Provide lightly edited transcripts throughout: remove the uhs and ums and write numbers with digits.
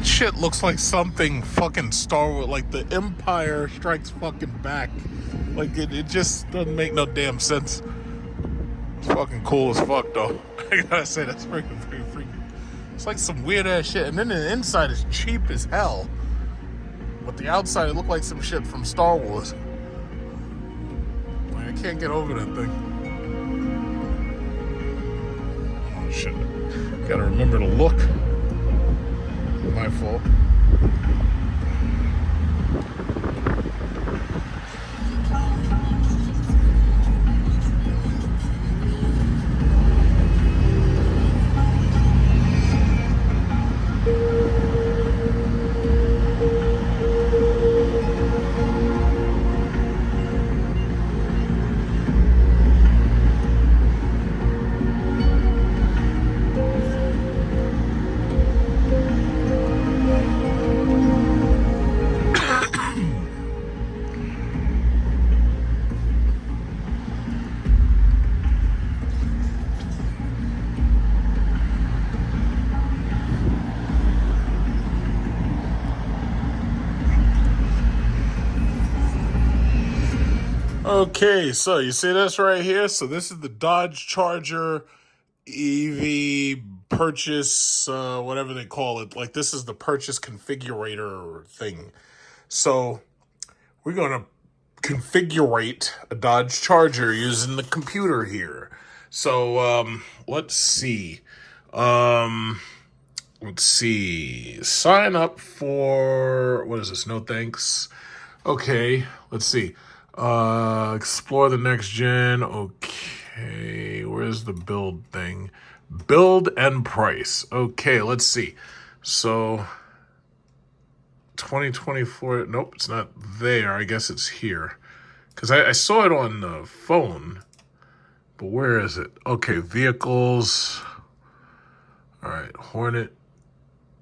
That shit looks like something fucking Star Wars, like the Empire Strikes fucking back. Like it just doesn't make no damn sense. It's fucking cool as fuck though. I gotta say that's freaking freaky. It's like some weird ass shit, and then the inside is cheap as hell. But the outside it looked like some shit from Star Wars. Like, I can't get over that thing. Oh shit. Gotta remember to look. My fault. Okay, so you see this right here? So this is the Dodge Charger EV purchase, whatever they call it. Like this is the purchase configurator thing. So we're going to configurate a Dodge Charger using the computer here. So let's see. Let's see. Sign up for, what is this? No thanks. Okay, let's see. Explore the next gen. Okay, where's the build thing? Build and price. Okay, let's see. So 2024. Nope, it's not there. I guess it's here. Because I saw it on the phone. But where is it? Okay, vehicles. All right, Hornet,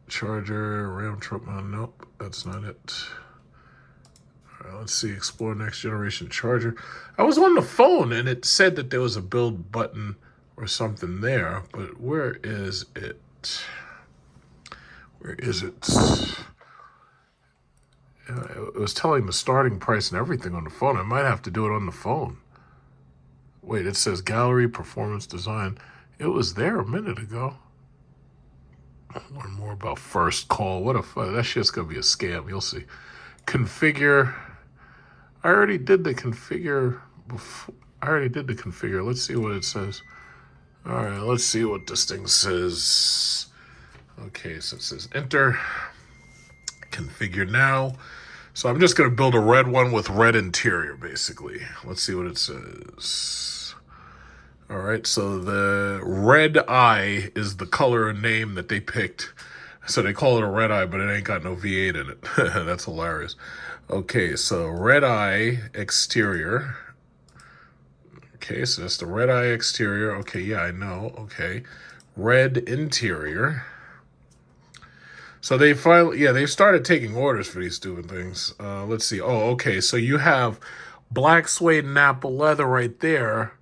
Charger, Ram truck. Nope, that's not it. Let's see, explore next generation Charger. I was on the phone and it said that there was a build button or something there, but where is it? Where is it? It was telling the starting price and everything on the phone. I might have to do it on the phone. Wait, it says gallery, performance, design. It was there a minute ago. Learn more about first call. What a fuck. That shit's gonna be a scam. You'll see. Configure. I already did the configure before. Let's see what it says. All right, let's see what this thing says. Okay, so it says enter. Configure now. So I'm just going to build a red one with red interior, basically. Let's see what it says. All right, so the red eye is the color and name that they picked. So they call it a red eye, but it ain't got no V8 in it. That's hilarious. Okay, so red eye exterior. Okay, so that's the red eye exterior. Okay, yeah, I know. Okay. Red interior. So they finally, yeah, they started taking orders for these stupid things. Let's see. Oh, okay, so you have black suede Napa leather right there.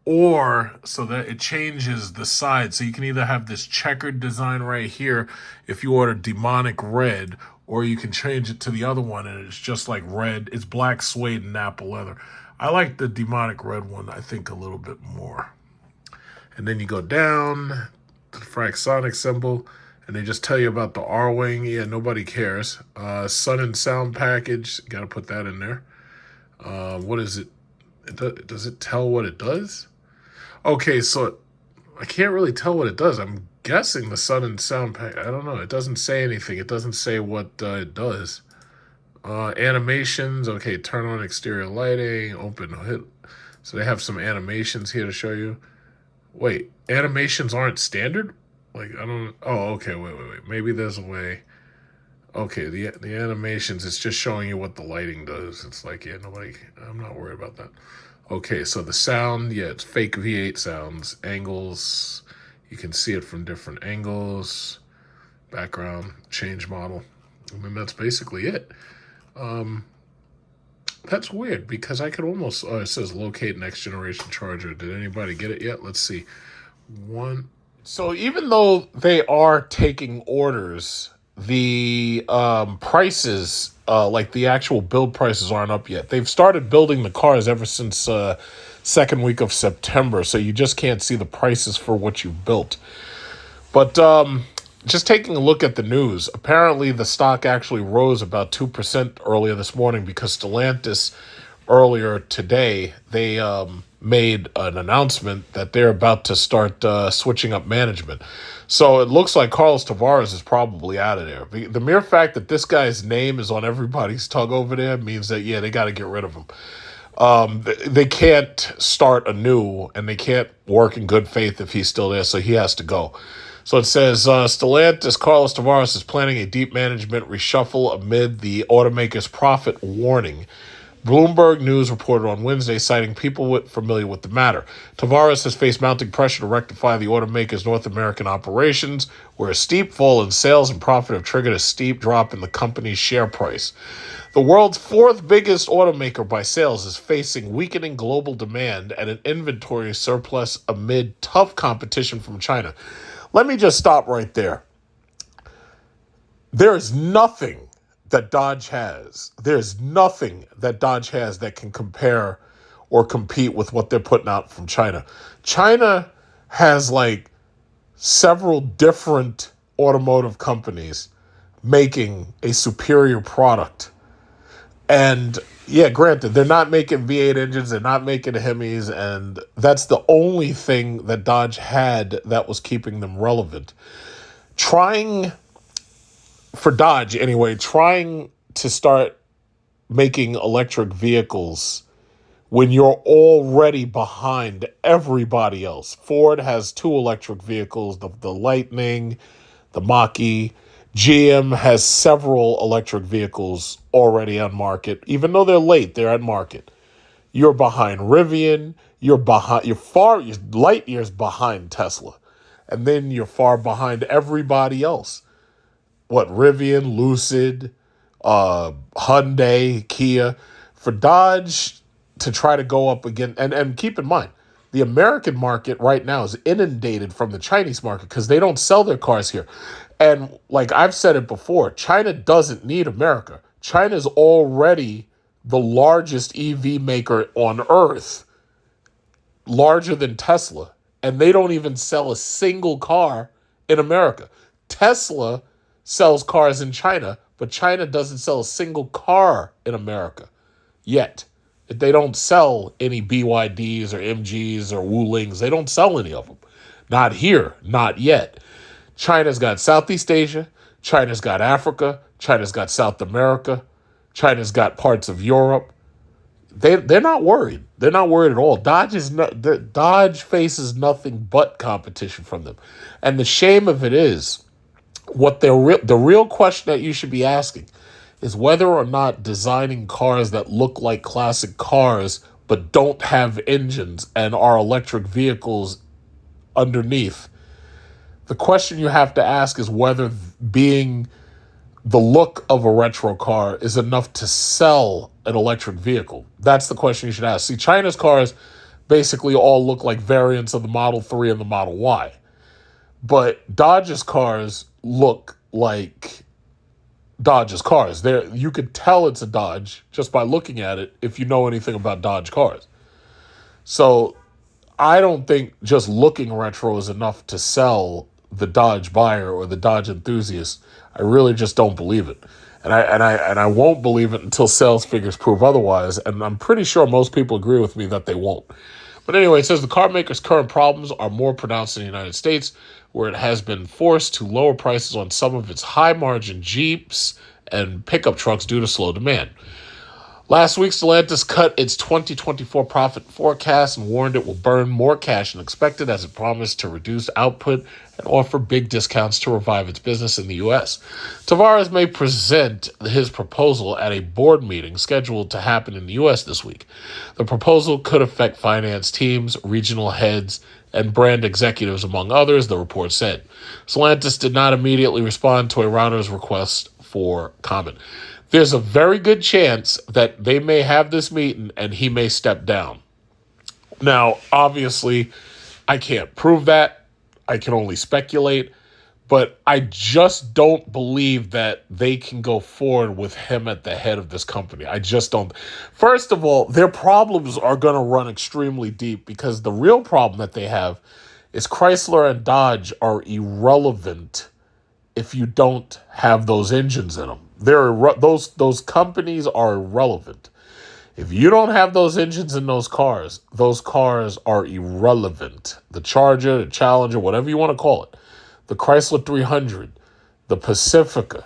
Or so that it changes the side. So you can either have this checkered design right here if you order demonic red, or you can change it to the other one and it's just like red. It's black suede and Napa leather. I like the demonic red one, I think, a little bit more. And then you go down to the Fraxonic symbol and they just tell you about the R-Wing. Yeah, nobody cares. Sun and sound package. Got to put that in there. What is it? Does it tell what it does? Okay, so I can't really tell what it does. I'm guessing the sun and sound pack. I don't know. It doesn't say anything. It doesn't say what it does. Animations. Okay, turn on exterior lighting. Open hit. So they have some animations here to show you. Wait, animations aren't standard? Like, I don't. Oh, okay. Wait. Maybe there's a way. Okay, the animations. It's just showing you what the lighting does. It's like, yeah, nobody. I'm not worried about that. Okay, so the sound, yeah, it's fake V8 sounds. Angles, you can see it from different angles. Background, change model. I mean, that's basically it. That's weird because I could almost, it says locate next generation charger. Did anybody get it yet? Let's see. So even though they are taking orders the prices, like the actual build prices, aren't up yet. They've started building the cars ever since second week of September, so you just can't see the prices for what you've built. But just taking a look at the news, apparently the stock actually rose about 2% earlier this morning because Stellantis earlier today, they made an announcement that they're about to start switching up management. So it looks like Carlos Tavares is probably out of there. The mere fact that this guy's name is on everybody's tongue over there means that, yeah, they got to get rid of him. They can't start anew, and they can't work in good faith if he's still there, so he has to go. So it says, Stellantis, Carlos Tavares is planning a deep management reshuffle amid the automaker's profit warning. Bloomberg News reported on Wednesday, citing people familiar with the matter. Tavares has faced mounting pressure to rectify the automaker's North American operations, where a steep fall in sales and profit have triggered a steep drop in the company's share price. The world's fourth biggest automaker by sales is facing weakening global demand and an inventory surplus amid tough competition from China. Let me just stop right there. There is nothing that Dodge has. There's nothing that Dodge has that can compare or compete with what they're putting out from China. China has like several different automotive companies making a superior product. And yeah, granted, they're not making V8 engines, they're not making Hemis, and that's the only thing that Dodge had that was keeping them relevant. For Dodge anyway, trying to start making electric vehicles when you're already behind everybody else. Ford has 2 electric vehicles, the Lightning, the Mach-E. GM has several electric vehicles already on market. Even though they're late, they're at market. You're behind Rivian. You're light years behind Tesla. And then you're far behind everybody else. Rivian, Lucid, Hyundai, Kia. For Dodge to try to go up again, and keep in mind, the American market right now is inundated from the Chinese market because they don't sell their cars here. And like I've said it before, China doesn't need America. China's already the largest EV maker on earth, larger than Tesla. And they don't even sell a single car in America. Tesla sells cars in China, but China doesn't sell a single car in America yet. They don't sell any BYDs or MGs or Wulings. They don't sell any of them. Not here, not yet. China's got Southeast Asia. China's got Africa. China's got South America. China's got parts of Europe. They're not worried. They're not worried at all. Dodge faces nothing but competition from them. And the shame of it is, the real question that you should be asking is whether or not designing cars that look like classic cars but don't have engines and are electric vehicles underneath. The question you have to ask is whether being the look of a retro car is enough to sell an electric vehicle. That's the question you should ask. See, China's cars basically all look like variants of the Model 3 and the Model Y. But Dodge's cars look like Dodge's cars. You could tell it's a Dodge just by looking at it if you know anything about Dodge cars. So I don't think just looking retro is enough to sell the Dodge buyer or the Dodge enthusiast. I really just don't believe it. And I won't believe it until sales figures prove otherwise. And I'm pretty sure most people agree with me that they won't. But anyway, it says the car maker's current problems are more pronounced in the United States, where it has been forced to lower prices on some of its high-margin Jeeps and pickup trucks due to slow demand. Last week, Stellantis cut its 2024 profit forecast and warned it will burn more cash than expected as it promised to reduce output and offer big discounts to revive its business in the U.S. Tavares may present his proposal at a board meeting scheduled to happen in the U.S. this week. The proposal could affect finance teams, regional heads, and brand executives, among others, the report said. Stellantis did not immediately respond to a Reuters request for comment. There's a very good chance that they may have this meeting and he may step down. Now, obviously, I can't prove that. I can only speculate. But I just don't believe that they can go forward with him at the head of this company. I just don't. First of all, their problems are going to run extremely deep because the real problem that they have is Chrysler and Dodge are irrelevant if you don't have those engines in them. Those companies are irrelevant. If you don't have those engines in those cars are irrelevant. The Charger, the Challenger, whatever you want to call it, the Chrysler 300, the Pacifica,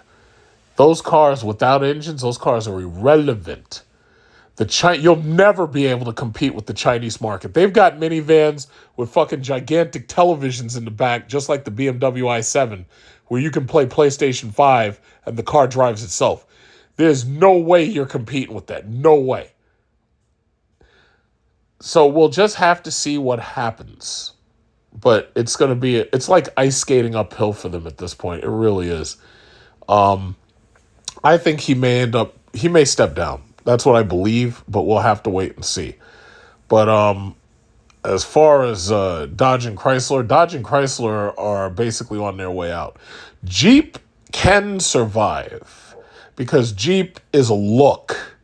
those cars without engines, those cars are irrelevant. You'll never be able to compete with the Chinese market. They've got minivans with fucking gigantic televisions in the back, just like the BMW i7, where you can play PlayStation 5 and the car drives itself. There's no way you're competing with that. No way. So we'll just have to see what happens. But it's going to be, it's like ice skating uphill for them at this point. It really is. I think he may step down. That's what I believe, but we'll have to wait and see. But as far as Dodge and Chrysler are basically on their way out. Jeep can survive because Jeep is a look.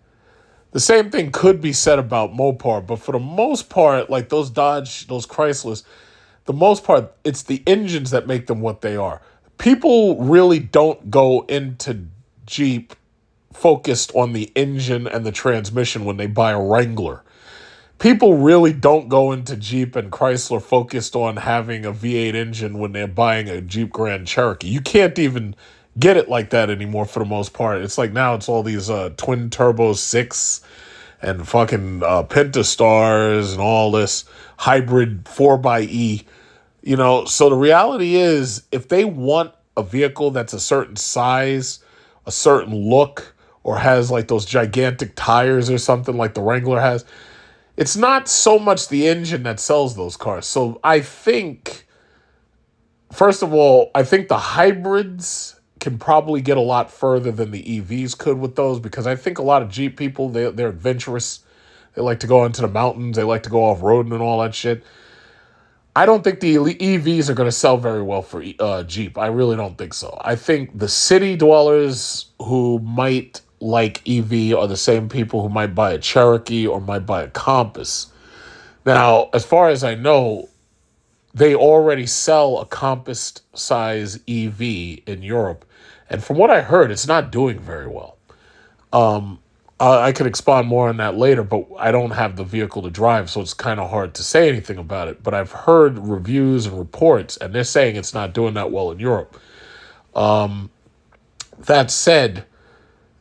The same thing could be said about Mopar, but for the most part, like those Dodge, those Chryslers, the most part, it's the engines that make them what they are. People really don't go into Jeep focused on the engine and the transmission when they buy a Wrangler. People really don't go into Jeep and Chrysler focused on having a V8 engine when they're buying a Jeep Grand Cherokee. You can't even get it like that anymore for the most part. It's like now it's all these twin turbo 6 and fucking Pentastars and all this hybrid 4xe. You know, so the reality is if they want a vehicle that's a certain size, a certain look, or has like those gigantic tires or something like the Wrangler has, it's not so much the engine that sells those cars. So I think, first of all, I think the hybrids can probably get a lot further than the EVs could with those, because I think a lot of Jeep people, they're adventurous. They like to go into the mountains. They like to go off-roading and all that shit. I don't think the EVs are going to sell very well for Jeep. I really don't think so. I think the city dwellers who might like EV are the same people who might buy a Cherokee or might buy a Compass. Now, as far as I know, they already sell a Compass size EV in Europe. And from what I heard, it's not doing very well. I could expand more on that later, but I don't have the vehicle to drive, so it's kind of hard to say anything about it. But I've heard reviews and reports, and they're saying it's not doing that well in Europe. That said,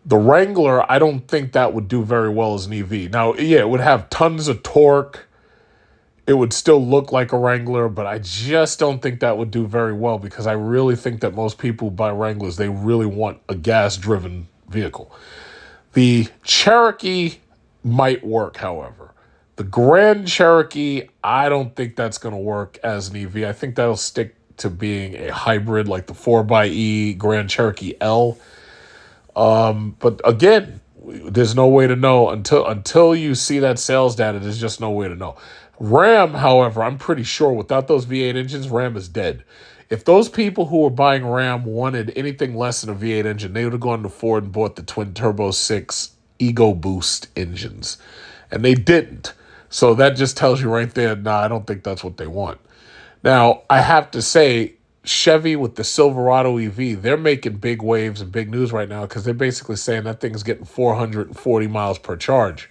the Wrangler, I don't think that would do very well as an EV. Now, yeah, it would have tons of torque. It would still look like a Wrangler, but I just don't think that would do very well because I really think that most people who buy Wranglers, they really want a gas-driven vehicle. The Cherokee might work, however. The Grand Cherokee, I don't think that's going to work as an EV. I think that'll stick to being a hybrid like the 4xe Grand Cherokee L. But again, there's no way to know until you see that sales data. There's just no way to know. Ram, however, I'm pretty sure without those V8 engines, Ram is dead. If those people who were buying Ram wanted anything less than a V8 engine, they would have gone to Ford and bought the twin turbo 6 Ego Boost engines. And they didn't. So that just tells you right there, nah, I don't think that's what they want. Now, I have to say, Chevy with the Silverado EV, they're making big waves and big news right now because they're basically saying that thing's getting 440 miles per charge.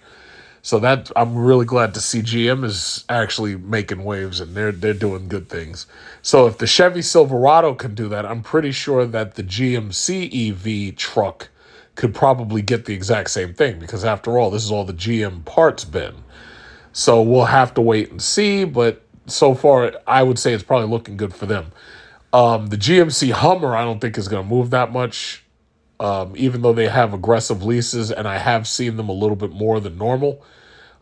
So that I'm really glad to see GM is actually making waves and they're doing good things. So if the Chevy Silverado can do that, I'm pretty sure that the GMC EV truck could probably get the exact same thing because after all, this is all the GM parts bin. So we'll have to wait and see, but so far I would say it's probably looking good for them. The GMC Hummer I don't think is going to move that much, even though they have aggressive leases and I have seen them a little bit more than normal.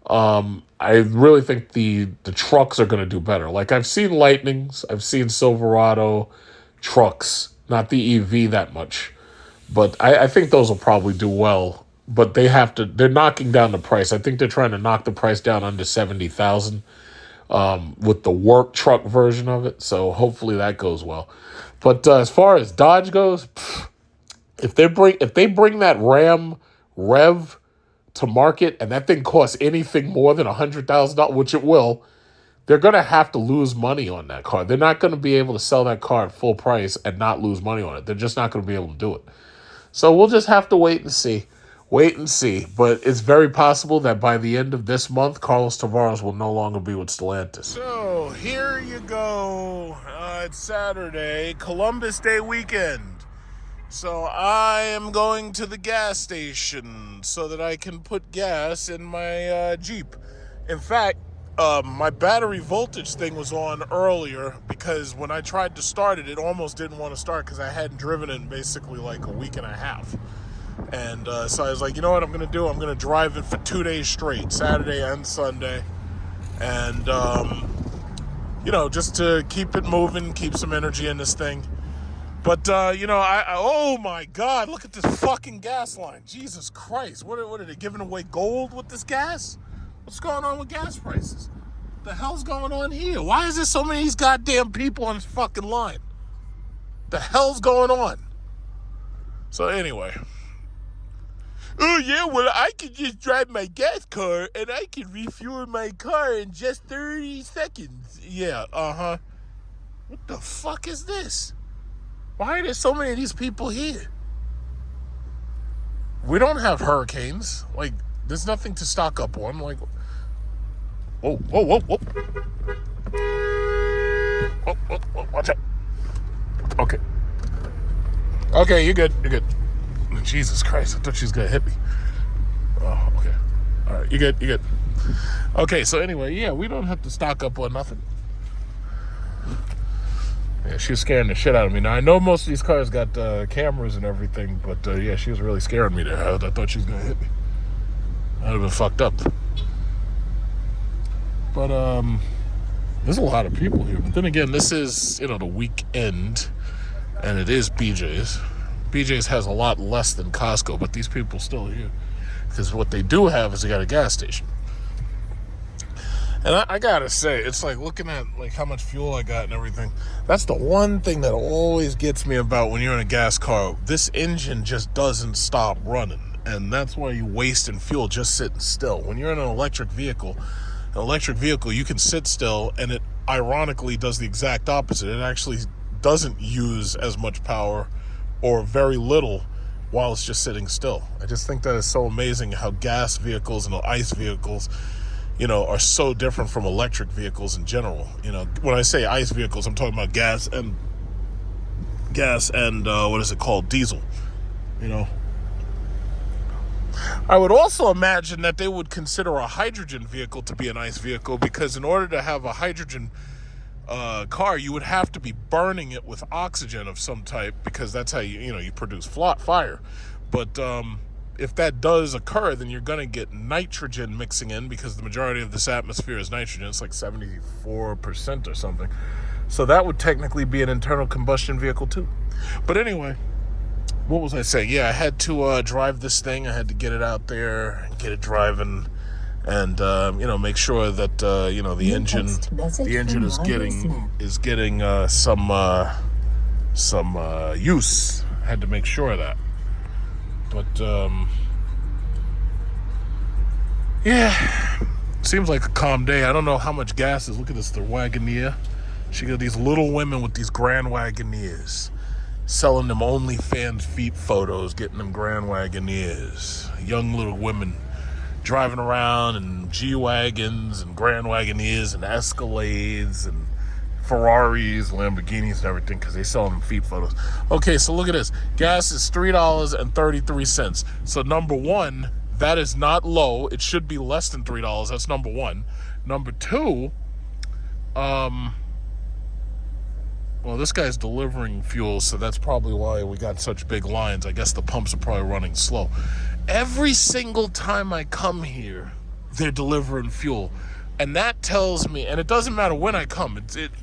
I really think the trucks are going to do better. Like I've seen Lightnings, I've seen Silverado trucks, not the EV that much, but I think those will probably do well. But they're knocking down the price. I think they're trying to knock the price down under $70,000 with the work truck version of it. So hopefully that goes well. But as far as Dodge goes, if they bring that Ram Rev to market and that thing costs anything more than $100,000, which it will, they're going to have to lose money on that car. They're not going to be able to sell that car at full price and not lose money on it. They're just not going to be able to do it. So we'll just have to wait and see. Wait and see. But it's very possible that by the end of this month, Carlos Tavares will no longer be with Stellantis. So here you go. It's Saturday, Columbus Day weekend. So I am going to the gas station so that I can put gas in my Jeep. In fact, my battery voltage thing was on earlier because when I tried to start it, it almost didn't want to start because I hadn't driven it in basically like a week and a half. And so I was like, you know what I'm going to do? I'm going to drive it for 2 days straight, Saturday and Sunday. And, just to keep it moving, keep some energy in this thing. But, oh my God, look at this fucking gas line. Jesus Christ. What are they giving away gold with this gas? What's going on with gas prices? What the hell's going on here? Why is there so many of these goddamn people on this fucking line? The hell's going on? So anyway. Oh yeah, well I could just drive my gas car and I can refuel my car in just 30 seconds. Yeah, What the fuck is this? Why are there so many of these people here? We don't have hurricanes. Like, there's nothing to stock up on. Like, whoa. Whoa, watch out. Okay. Okay, you're good. Jesus Christ, I thought she was going to hit me. Oh, okay. All right, you're good. Okay, so anyway, yeah, we don't have to stock up on nothing. Yeah, she was scaring the shit out of me. Now, I know most of these cars got cameras and everything, but yeah, she was really scaring me there. I thought she was going to hit me. I'd have been fucked up. But there's a lot of people here. But then again, this is, the weekend, and it is BJ's. BJ's has a lot less than Costco, but these people still here. Because what they do have is they got a gas station. And I gotta say, it's like looking at like how much fuel I got and everything. That's the one thing that always gets me about when you're in a gas car. This engine just doesn't stop running. And that's why you're wasting fuel just sitting still. When you're in an electric vehicle, you can sit still, and it ironically does the exact opposite. It actually doesn't use as much power or very little while it's just sitting still. I just think that is so amazing how gas vehicles and ICE vehicles are so different from electric vehicles in general. When I say ICE vehicles, I'm talking about gas and what is it called? Diesel. I would also imagine that they would consider a hydrogen vehicle to be an ICE vehicle, because in order to have a hydrogen car, you would have to be burning it with oxygen of some type, because that's how you produce fire. But if that does occur, then you're going to get nitrogen mixing in, because the majority of this atmosphere is nitrogen. It's like 74% or something. So that would technically be an internal combustion vehicle too. But anyway, what was I saying? Yeah, I had to drive this thing. I had to get it out there and get it driving, and make sure that the engine is getting some use. I had to make sure of that. But yeah, seems like a calm day. I don't know how much gas is. Look at this, the Wagoneer. She got these little women with these Grand Wagoneers, selling them OnlyFans feet photos, getting them Grand Wagoneers. Young little women driving around in G-Wagons and Grand Wagoneers and Escalades and Ferraris, Lamborghinis and everything, because they sell them feet photos. Okay, so look at this. Gas is $3.33. So number one, that is not low. It should be less than $3. That's number one. Number two, well, this guy's delivering fuel, so that's probably why we got such big lines. I guess the pumps are probably running slow. Every single time I come here, they're delivering fuel. And that tells me, and it doesn't matter when I come.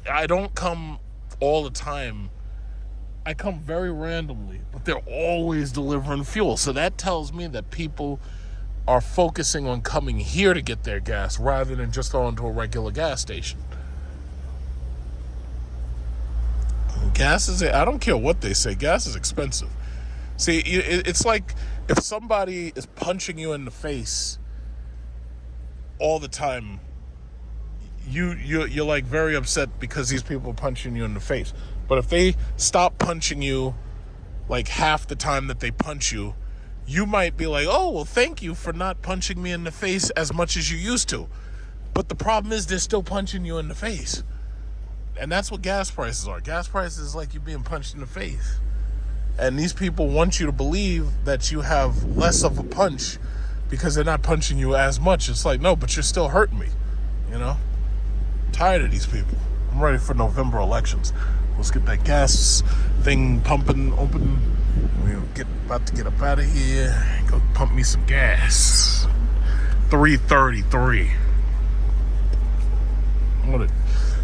I don't come all the time. I come very randomly, but they're always delivering fuel. So that tells me that people are focusing on coming here to get their gas rather than just going to a regular gas station. gas is, I don't care what they say, gas is expensive. See, it's like if somebody is punching you in the face all the time, you're like very upset because these people are punching you in the face. But if they stop punching you like half the time that they punch you, you might be like, oh, well, thank you for not punching me in the face as much as you used to. But the problem is they're still punching you in the face. And that's what gas prices are. Gas prices is like you being punched in the face. And these people want you to believe that you have less of a punch because they're not punching you as much. It's like, no, but you're still hurting me, you know? I'm tired of these people. I'm ready for November elections. Let's get that gas thing pumping, open. We're about to get up out of here. Go pump me some gas. 333.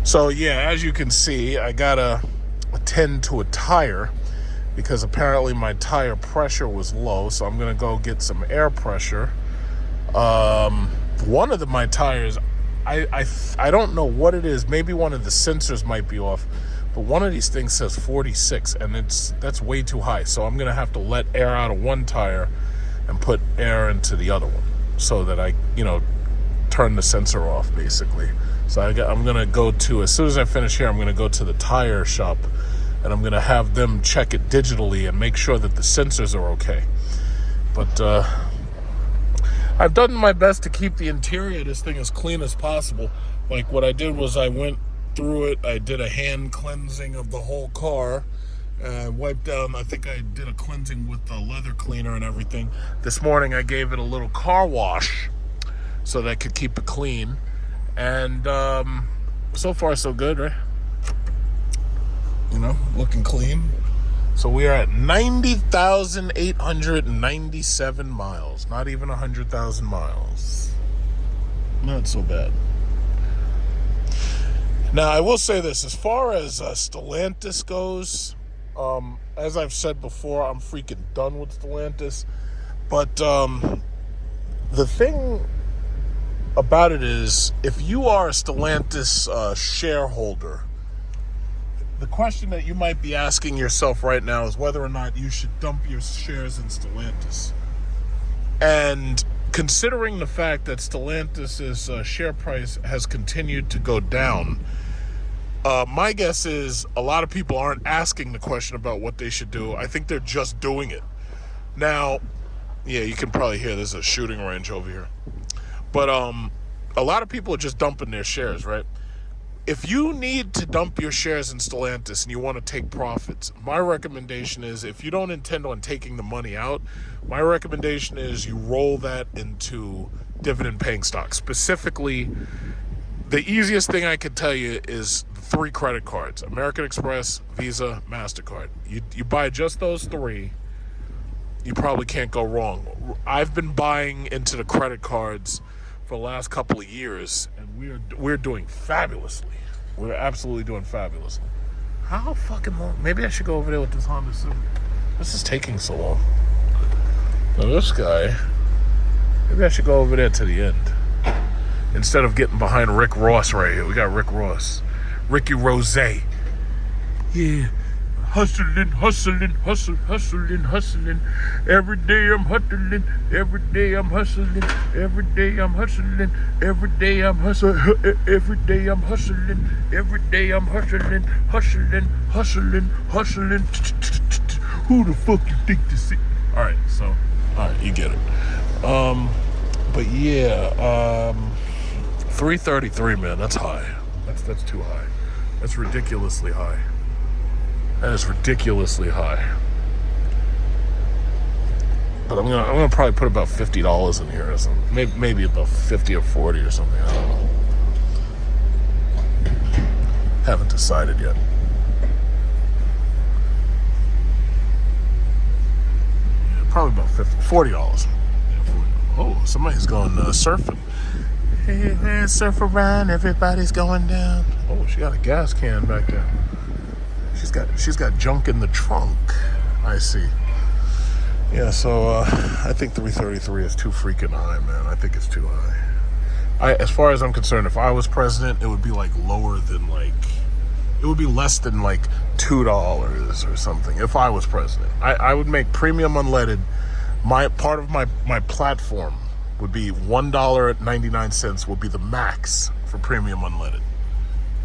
So yeah, as you can see, I gotta attend to a tire because apparently my tire pressure was low. So I'm gonna go get some air pressure. One of my tires, I don't know what it is. Maybe one of the sensors might be off. But one of these things says 46, and that's way too high. So I'm going to have to let air out of one tire and put air into the other one so that I, turn the sensor off, basically. So I'm going to go to, as soon as I finish here, I'm going to go to the tire shop, and I'm going to have them check it digitally and make sure that the sensors are okay. But I've done my best to keep the interior of this thing as clean as possible. Like what I did was I went through it. I did a hand cleansing of the whole car. Wiped down, I think I did a cleansing with the leather cleaner and everything. This morning I gave it a little car wash so that I could keep it clean. And so far so good, right? Looking clean. So we are at 90,897 miles. Not even 100,000 miles. Not so bad. Now, I will say this, as far as Stellantis goes, as I've said before, I'm freaking done with Stellantis. But the thing about it is, if you are a Stellantis shareholder, the question that you might be asking yourself right now is whether or not you should dump your shares in Stellantis. And considering the fact that Stellantis' share price has continued to go down, my guess is a lot of people aren't asking the question about what they should do. I think they're just doing it. Now, yeah, you can probably hear there's a shooting range over here. But a lot of people are just dumping their shares, right? If you need to dump your shares in Stellantis and you want to take profits, my recommendation is, if you don't intend on taking the money out, my recommendation is you roll that into dividend-paying stocks. Specifically, the easiest thing I could tell you is 3 credit cards: American Express, Visa, MasterCard. You buy just those 3, you probably can't go wrong. I've been buying into the credit cards for the last couple of years, and we're doing fabulously. We're absolutely doing fabulously. How fucking long? Maybe I should go over there with this Honda Civic. This is taking so long. Now this guy, maybe I should go over there to the end instead of getting behind Rick Ross right here. We got Rick Ross, Ricky Rose. Yeah. Hustling. Every day I'm hustling. Every day I'm hustling. Every day I'm hustling. Every day I'm hustling. Every day I'm hustling. Every day I'm hustling. Hustling. Who the fuck you think this is? All right, you get it. But yeah, 333, man. That's high. That's too high. That's ridiculously high. That is ridiculously high. But I'm gonna probably put about $50 in here or something. Maybe about 50 or 40 or something. I don't know. Haven't decided yet. Yeah, probably about $40. Yeah, $40. Oh, somebody's going surfing. Hey, surf around. Everybody's going down. Oh, she got a gas can back there. She's got junk in the trunk. I see. Yeah, so I think 333 is too freaking high, man. I think it's too high. As far as I'm concerned, if I was president, it would be like lower than like It would be less than like $2 or something if I was president. I would make premium unleaded. Part of my platform would be $1.99 would be the max for premium unleaded.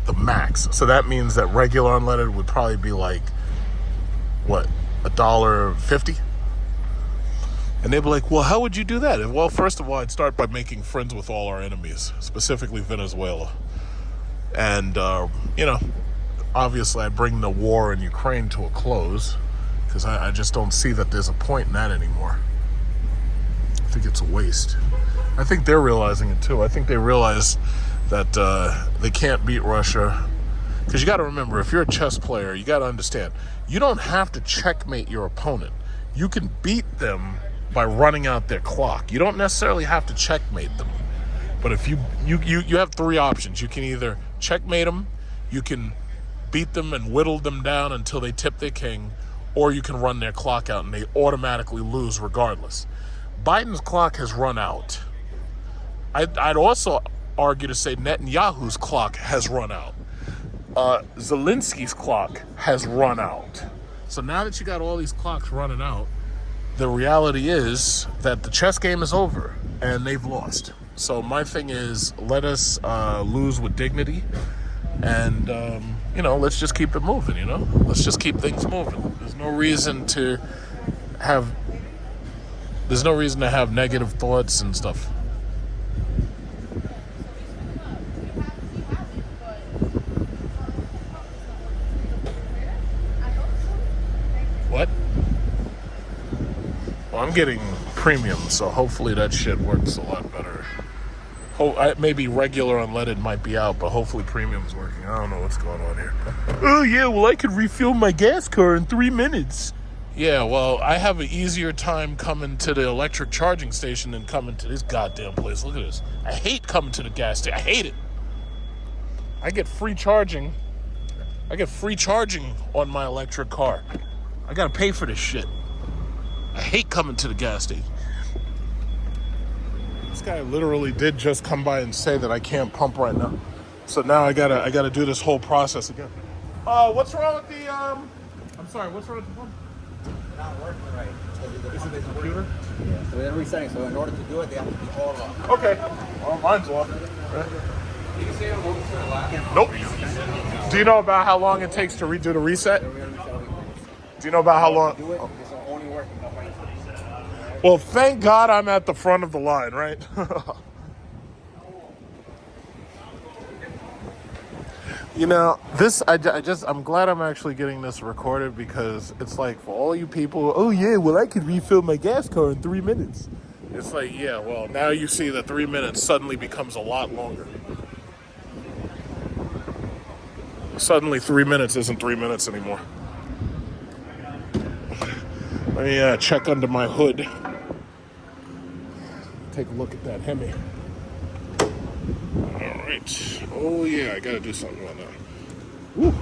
The max. So that means that regular unleaded would probably be like, what, $1.50? And they'd be like, well, how would you do that? And, well, first of all, I'd start by making friends with all our enemies, specifically Venezuela. And, obviously I'd bring the war in Ukraine to a close, because I just don't see that there's a point in that anymore. I think it's a waste. I think they're realizing it too. I think they realize that they can't beat Russia. Because you got to remember, if you're a chess player, you got to understand, you don't have to checkmate your opponent. You can beat them by running out their clock. You don't necessarily have to checkmate them. But if you have three options. You can either checkmate them, you can beat them and whittle them down until they tip their king, or you can run their clock out and they automatically lose regardless. Biden's clock has run out. I'd also argue to say Netanyahu's clock has run out. Zelensky's clock has run out. So now that you got all these clocks running out, the reality is that the chess game is over and they've lost. So my thing is, let us lose with dignity, and let's just keep it moving. Let's just keep things moving. There's no reason to have negative thoughts and stuff. What? Well, I'm getting premium, so hopefully that shit works a lot better. Maybe regular unleaded might be out, but hopefully premium's working. I don't know what's going on here. Oh yeah, well I could refill my gas car in 3 minutes. Yeah, well, I have an easier time coming to the electric charging station than coming to this goddamn place. Look at this. I hate coming to the gas station. I hate it. I get free charging on my electric car. I gotta pay for this shit. I hate coming to the gas station. This guy literally did just come by and say that I can't pump right now. So now I gotta do this whole process again. What's wrong with the what's wrong with the pump? It's not working right. Is it the computer? Yeah, so they're resetting. So in order to do it, they have to be all off. Okay. Well, mine's off. Right. You can say I'm Nope. Do you know about how long it takes to redo the reset? Do you know about how long? Do it. It's only working. Well, thank God I'm at the front of the line, right? I'm glad I'm actually getting this recorded, because it's like, for all you people, oh yeah, well I could refill my gas car in 3 minutes. It's like, yeah, well, now you see that 3 minutes suddenly becomes a lot longer. Suddenly 3 minutes isn't 3 minutes anymore. Let me check under my hood. Take a look at that Hemi. All right. Oh yeah, I gotta do something about that. Woo,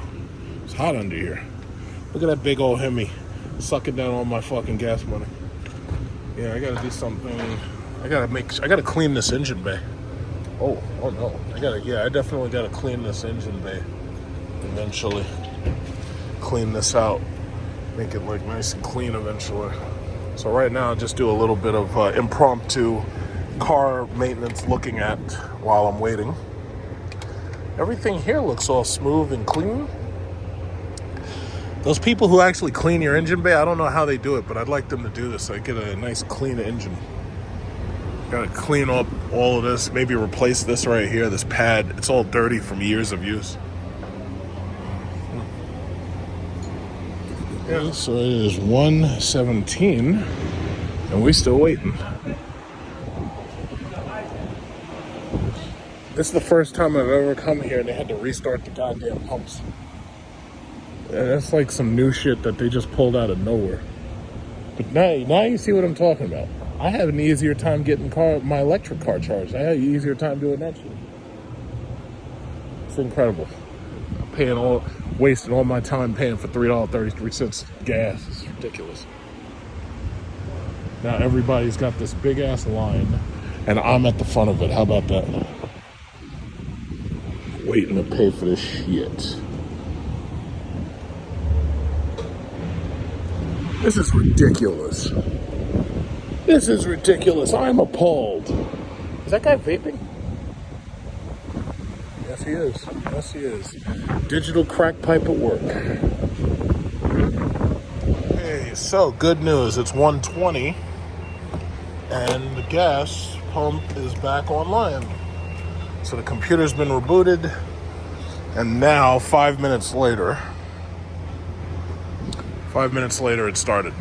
it's hot under here. Look at that big old Hemi sucking down all my fucking gas money. Yeah, I gotta do something. I gotta clean this engine bay. Oh no. I definitely gotta clean this engine bay. Eventually. Clean this out. Make it look nice and clean eventually. So right now, I'll just do a little bit of impromptu car maintenance looking at while I'm waiting. Everything here looks all smooth and clean. Those people who actually clean your engine bay, I don't know how they do it, but I'd like them to do this so I get a nice clean engine. Gotta clean up all of this, maybe replace this right here, this pad. It's all dirty from years of use. Yeah, so it is 1:17, and we're still waiting. This is the first time I've ever come here and they had to restart the goddamn pumps. And that's like some new shit that they just pulled out of nowhere. But now you see what I'm talking about. I have an easier time getting my electric car charged. I have an easier time doing that shit. It's incredible. Wasting all my time paying for $3.33 gas. It's ridiculous. Now everybody's got this big ass line, and I'm at the front of it. How about that? Waiting to pay for this shit. This is ridiculous. This is ridiculous. I'm appalled. Is that guy vaping? Yes, he is. Yes, he is. Digital crack pipe at work. Hey, so good news. It's 1:20, and the gas pump is back online. So the computer's been rebooted, and now 5 minutes later, it started.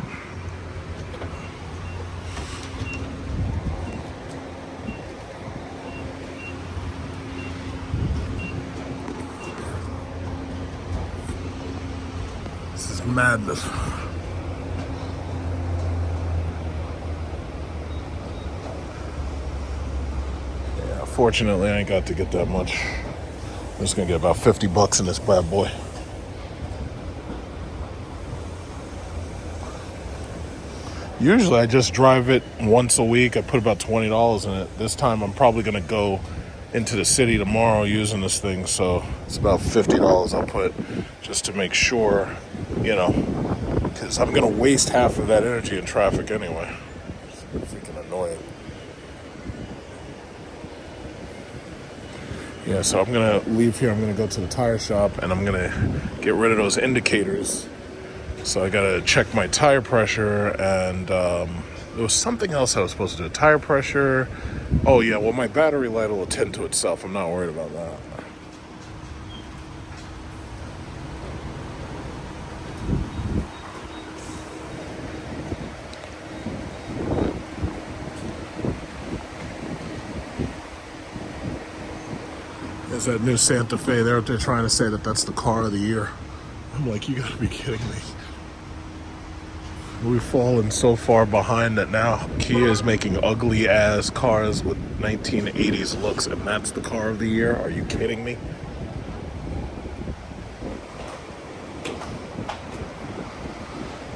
This is madness. Yeah, fortunately, I ain't got to get that much. I'm just gonna get about $50 in this bad boy. Usually I just drive it once a week. I put about $20 in it. This time I'm probably gonna go into the city tomorrow using this thing, so it's about $50 I'll put just to make sure, because I'm gonna waste half of that energy in traffic anyway. It's freaking annoying. Yeah, so I'm gonna leave here. I'm gonna go to the tire shop and I'm gonna get rid of those indicators. So I gotta check my tire pressure, and there was something else I was supposed to do. Tire pressure. Oh yeah, well my battery light will attend to itself. I'm not worried about that. There's that new Santa Fe. They're trying to say that that's the car of the year. I'm like, you gotta be kidding me. We've fallen so far behind that now Kia is making ugly ass cars with 1980s looks, and that's the car of the year? Are you kidding me?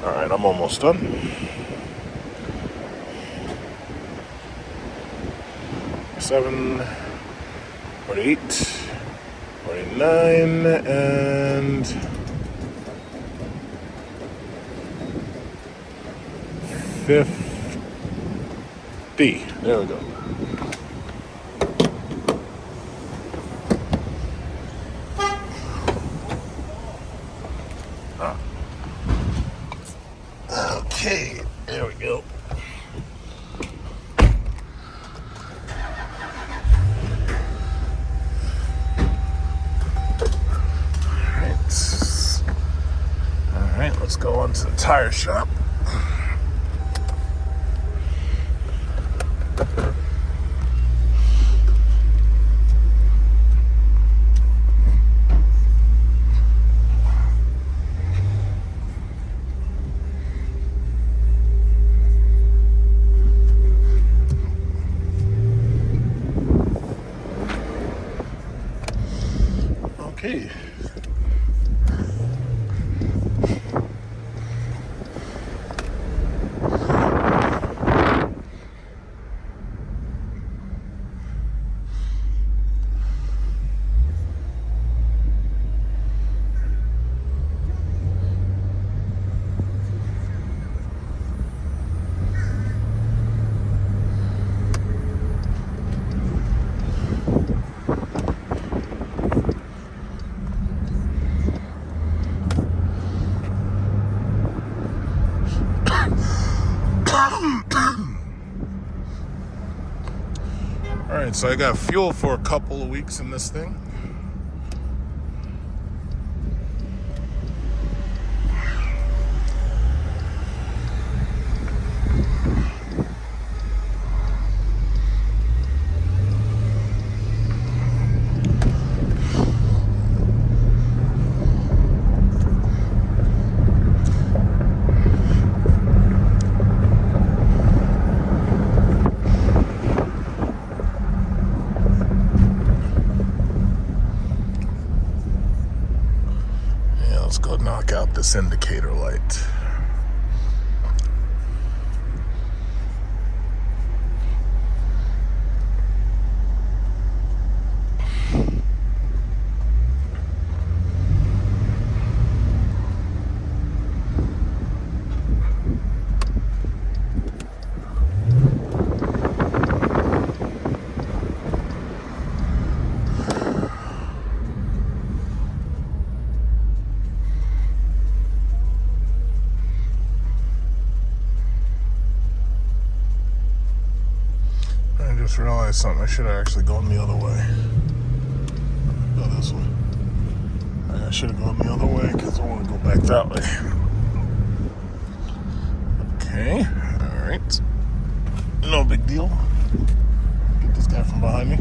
Alright, I'm almost done. 7, 48, 49, and 50. There we go. Okay, there we go. All right, let's go on to the tire shop. Okay. Alright, so I got fuel for a couple of weeks in this thing. Let's go knock out this indicator light. just realized something. I should have actually gone the other way. Go this way. I should have gone the other way because I want to go back that way. Okay, alright. No big deal. Get this guy from behind me.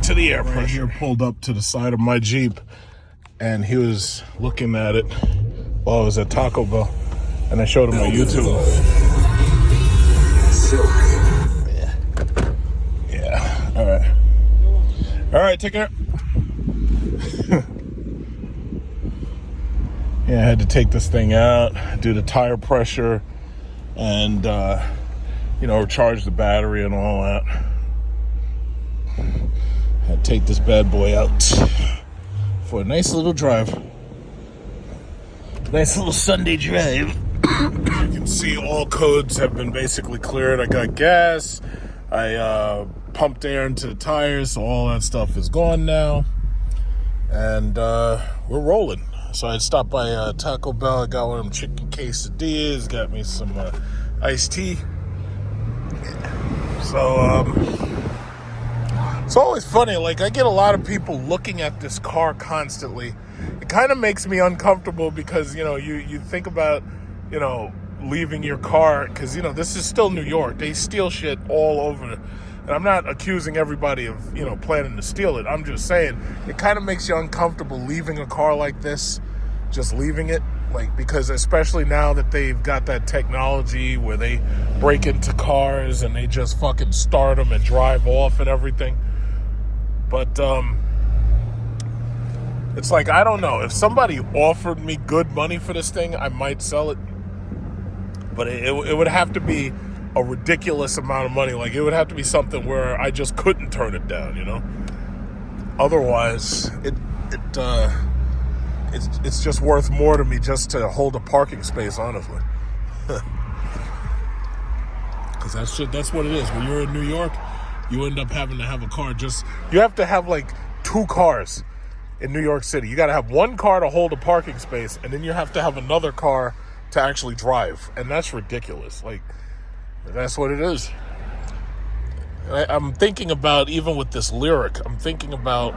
To the air pressure. Here pulled up to the side of my Jeep, and he was looking at it while I was at Taco Bell, and I showed him my YouTube. Yeah. All right, take care. Yeah, I had to take this thing out, do the tire pressure, and recharge the battery and all that. Had to take this bad boy out for a nice little drive. Nice little Sunday drive. You can see all codes have been basically cleared. I got gas. I pumped air into the tires, so all that stuff is gone now. And we're rolling. So I stopped by Taco Bell. I got one of them chicken quesadillas. Got me some iced tea. So, it's always funny, like I get a lot of people looking at this car constantly. It kind of makes me uncomfortable because, you think about, leaving your car because, this is still New York. They steal shit all over. And I'm not accusing everybody of, planning to steal it. I'm just saying it kind of makes you uncomfortable leaving a car like this, just leaving it. Like, because especially now that they've got that technology where they break into cars and they just fucking start them and drive off and everything. But it's like, I don't know. If somebody offered me good money for this thing, I might sell it. But it would have to be a ridiculous amount of money. Like, it would have to be something where I just couldn't turn it down, Otherwise, it's just worth more to me just to hold a parking space, honestly. Because that's what it is. When you're in New York, you end up having to have a car. You have to have like 2 cars in New York City. You got to have one car to hold a parking space, and then you have to have another car to actually drive. And that's ridiculous. Like, that's what it is. I'm thinking about, even with this Lyric, I'm thinking about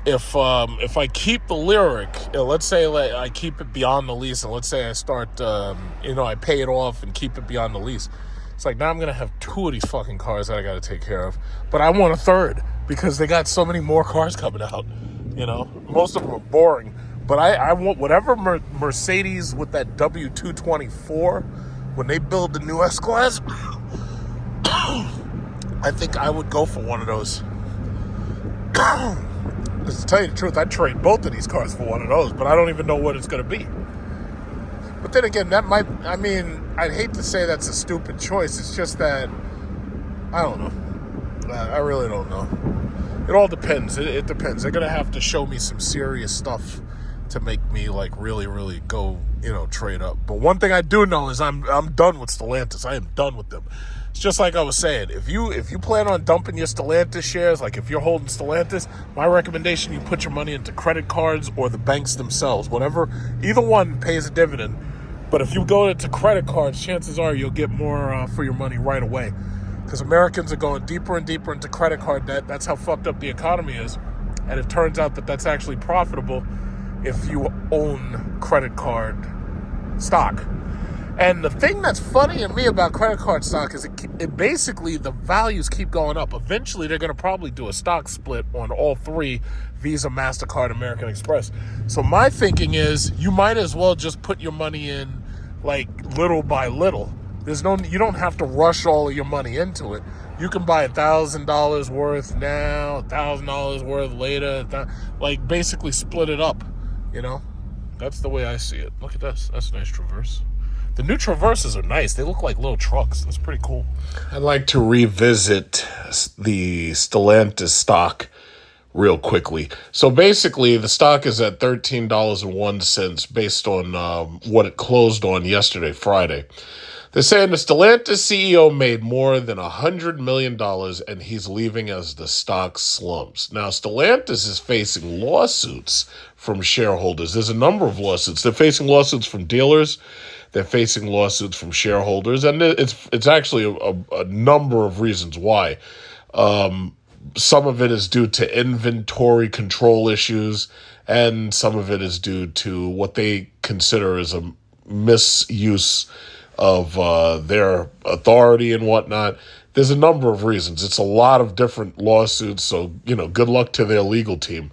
if I keep the Lyric, let's say I keep it beyond the lease, and let's say I start, I pay it off and keep it beyond the lease. It's like, now I'm going to have 2 of these fucking cars that I got to take care of. But I want a third because they got so many more cars coming out. Most of them are boring. But I want whatever Mercedes with that W224, when they build the new S-Class, I think I would go for one of those. Because to tell you the truth, I'd trade both of these cars for one of those, but I don't even know what it's going to be. But then again, I'd hate to say that's a stupid choice. It's just that, I don't know. I really don't know. It all depends. It depends. They're going to have to show me some serious stuff to make me, like, really, really go, trade up. But one thing I do know is I'm done with Stellantis. I am done with them. It's just like I was saying. If you plan on dumping your Stellantis shares, like if you're holding Stellantis, my recommendation, you put your money into credit cards or the banks themselves. Whatever, either one pays a dividend. But if you go into credit cards, chances are you'll get more for your money right away. Because Americans are going deeper and deeper into credit card debt. That's how fucked up the economy is. And it turns out that that's actually profitable if you own credit card stock. And the thing that's funny to me about credit card stock is it basically, the values keep going up. Eventually, they're going to probably do a stock split on all 3, Visa, MasterCard, American Express. So my thinking is you might as well just put your money in, like, little by little. You don't have to rush all of your money into it. You can buy $1,000 worth now, $1,000 worth later. Like, basically split it up, That's the way I see it. Look at this. That's a nice Traverse. The new Traverses are nice. They look like little trucks. That's pretty cool. I'd like to revisit the Stellantis stock real quickly. So basically, the stock is at $13.01 based on what it closed on yesterday, Friday. They're saying the Stellantis CEO made more than $100 million and he's leaving as the stock slumps. Now, Stellantis is facing lawsuits from shareholders. There's a number of lawsuits. They're facing lawsuits from dealers. They're facing lawsuits from shareholders. And it's actually a number of reasons why. Some of it is due to inventory control issues, and some of it is due to what they consider as a misuse of their authority and whatnot. There's a number of reasons. It's a lot of different lawsuits, so, good luck to their legal team.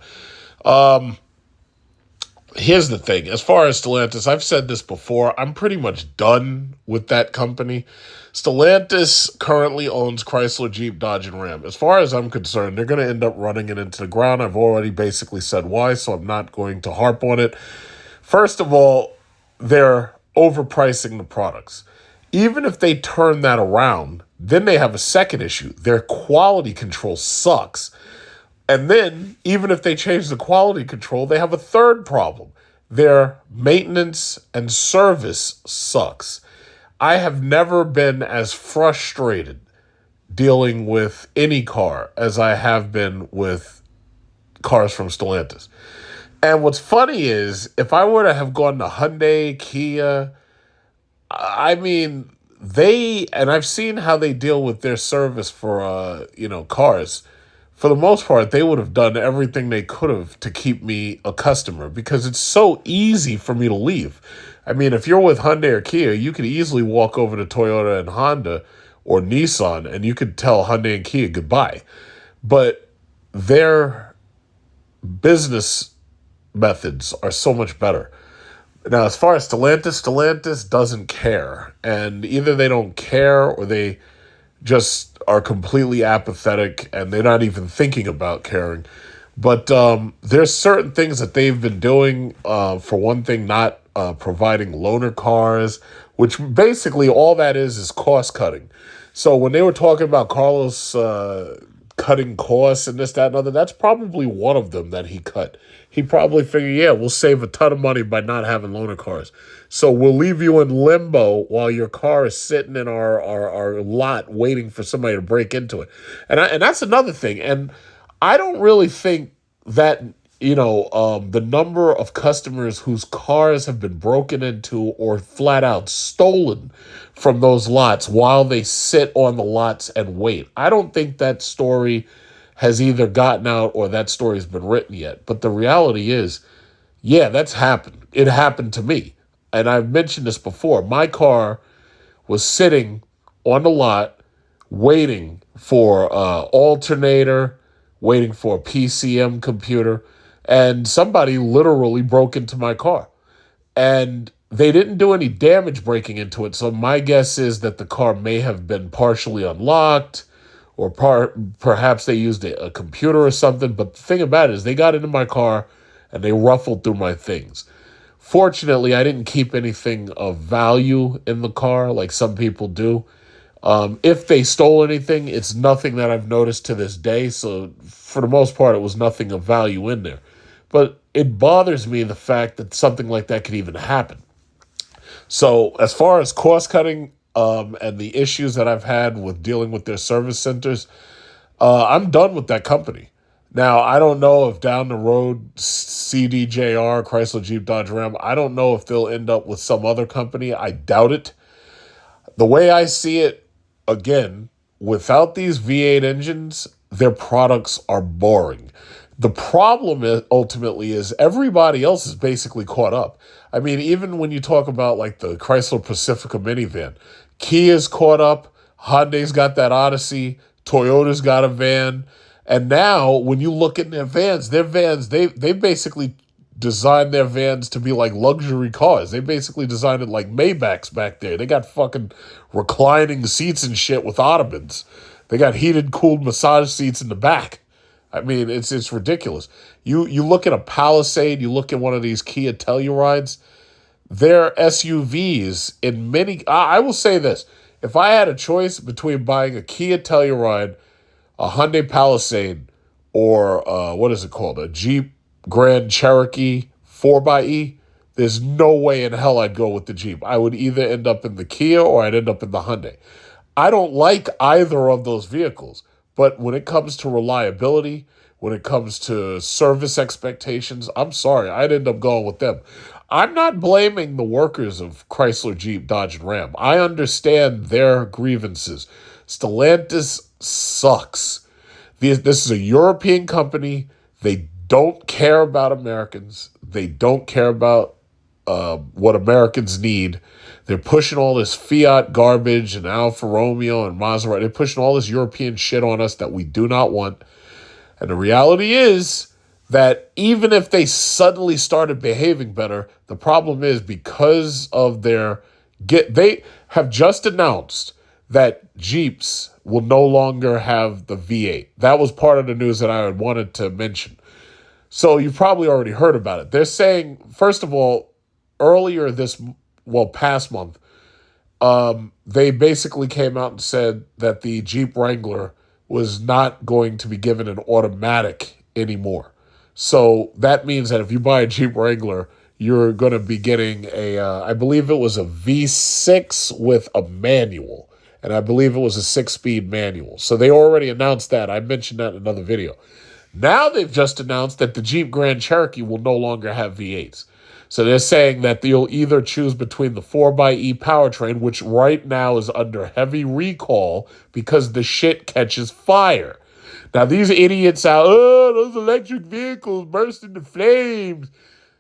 Here's the thing. As far as Stellantis, I've said this before, I'm pretty much done with that company. Stellantis currently owns Chrysler, Jeep, Dodge, and Ram. As far as I'm concerned, they're going to end up running it into the ground. I've already basically said why, so I'm not going to harp on it. First of all, they're overpricing the products. Even if they turn that around, then they have a second issue. Their quality control sucks. And then, even if they change the quality control, they have a third problem. Their maintenance and service sucks. I have never been as frustrated dealing with any car as I have been with cars from Stellantis. And what's funny is, if I were to have gone to Hyundai, Kia, and I've seen how they deal with their service for, cars. For the most part, they would have done everything they could have to keep me a customer because it's so easy for me to leave. If you're with Hyundai or Kia, you could easily walk over to Toyota and Honda or Nissan and you could tell Hyundai and Kia goodbye. But their business methods are so much better. Now, as far as Stellantis doesn't care. And either they don't care or they just are completely apathetic and they're not even thinking about caring. But there's certain things that they've been doing. For one thing, not providing loaner cars, which basically all that is cost cutting. So when they were talking about Carlos cutting costs and this, that, and other, that's probably one of them that he cut. He probably figured, we'll save a ton of money by not having loaner cars. So we'll leave you in limbo while your car is sitting in our lot waiting for somebody to break into it. And that's another thing. And I don't really think that the number of customers whose cars have been broken into or flat out stolen from those lots while they sit on the lots and wait. I don't think that story has either gotten out or that story's been written yet. But the reality is, yeah, that's happened. It happened to me. And I've mentioned this before. My car was sitting on the lot waiting for alternator, waiting for a PCM computer, and somebody literally broke into my car. And they didn't do any damage breaking into it, so my guess is that the car may have been partially unlocked, or perhaps they used a computer or something. But the thing about it is they got into my car and they ruffled through my things. Fortunately, I didn't keep anything of value in the car like some people do. If they stole anything, it's nothing that I've noticed to this day. So for the most part, it was nothing of value in there. But it bothers me the fact that something like that could even happen. So as far as cost cutting and the issues that I've had with dealing with their service centers, I'm done with that company. Now, I don't know if down the road, CDJR, Chrysler Jeep Dodge Ram, I don't know if they'll end up with some other company. I doubt it. The way I see it, again, without these V8 engines, their products are boring. The problem ultimately is everybody else is basically caught up. I mean, even when you talk about like the Chrysler Pacifica minivan, Kia's caught up, Hyundai's got that Odyssey, Toyota's got a van, and now when you look at their vans, they basically designed their vans to be like luxury cars. They basically designed it like Maybachs back there. They got fucking reclining seats and shit with ottomans. They got heated, cooled massage seats in the back. I mean, it's ridiculous. You look at a Palisade, you look at one of these Kia Tellurides, they're SUVs in many. I will say this: if I had a choice between buying a Kia Telluride, a Hyundai Palisade, or what is it called, a Jeep Grand Cherokee 4xe, there's no way in hell I'd go with the Jeep. I would either end up in the Kia or I'd end up in the Hyundai. I don't like either of those vehicles, but when it comes to reliability, when it comes to service expectations, I'm sorry, I'd end up going with them. I'm not blaming the workers of Chrysler, Jeep, Dodge, and Ram. I understand their grievances. Stellantis sucks. This is a European company. They don't care about Americans. They don't care about what Americans need. They're pushing all this Fiat garbage and Alfa Romeo and Maserati. They're pushing all this European shit on us that we do not want. And the reality is that even if they suddenly started behaving better, the problem is because of they have just announced that Jeeps will no longer have the V8. That was part of the news that I had wanted to mention. So you've probably already heard about it. They're saying, first of all, earlier past month, they basically came out and said that the Jeep Wrangler was not going to be given an automatic anymore. So that means that if you buy a Jeep Wrangler, you're going to be getting I believe it was a V6 with a manual. And I believe it was a 6-speed manual. So they already announced that. I mentioned that in another video. Now they've just announced that the Jeep Grand Cherokee will no longer have V8s. So they're saying that you'll either choose between the 4xe powertrain, which right now is under heavy recall because the shit catches fire. Now these idiots out, those electric vehicles burst into flames.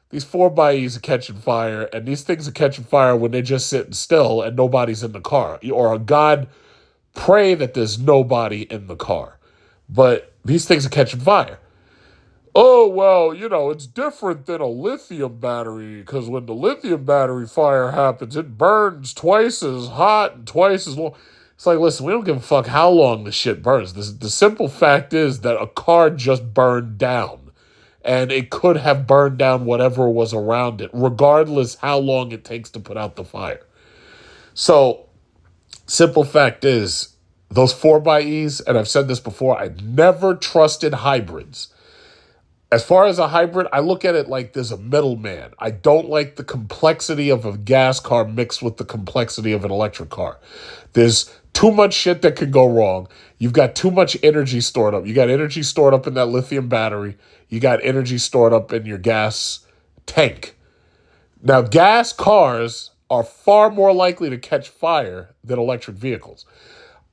These 4xes are catching fire, and these things are catching fire when they're just sitting still and nobody's in the car. Or God, pray that there's nobody in the car. But these things are catching fire. Oh, well, it's different than a lithium battery, because when the lithium battery fire happens, it burns twice as hot and twice as long. It's like, listen, we don't give a fuck how long the shit burns. The simple fact is that a car just burned down. And it could have burned down whatever was around it, regardless how long it takes to put out the fire. So, simple fact is, those 4xes, and I've said this before, I never trusted hybrids. As far as a hybrid, I look at it like there's a middleman. I don't like the complexity of a gas car mixed with the complexity of an electric car. There's too much shit that could go wrong. You've got too much energy stored up. You got energy stored up in that lithium battery. You got energy stored up in your gas tank. Now, gas cars are far more likely to catch fire than electric vehicles.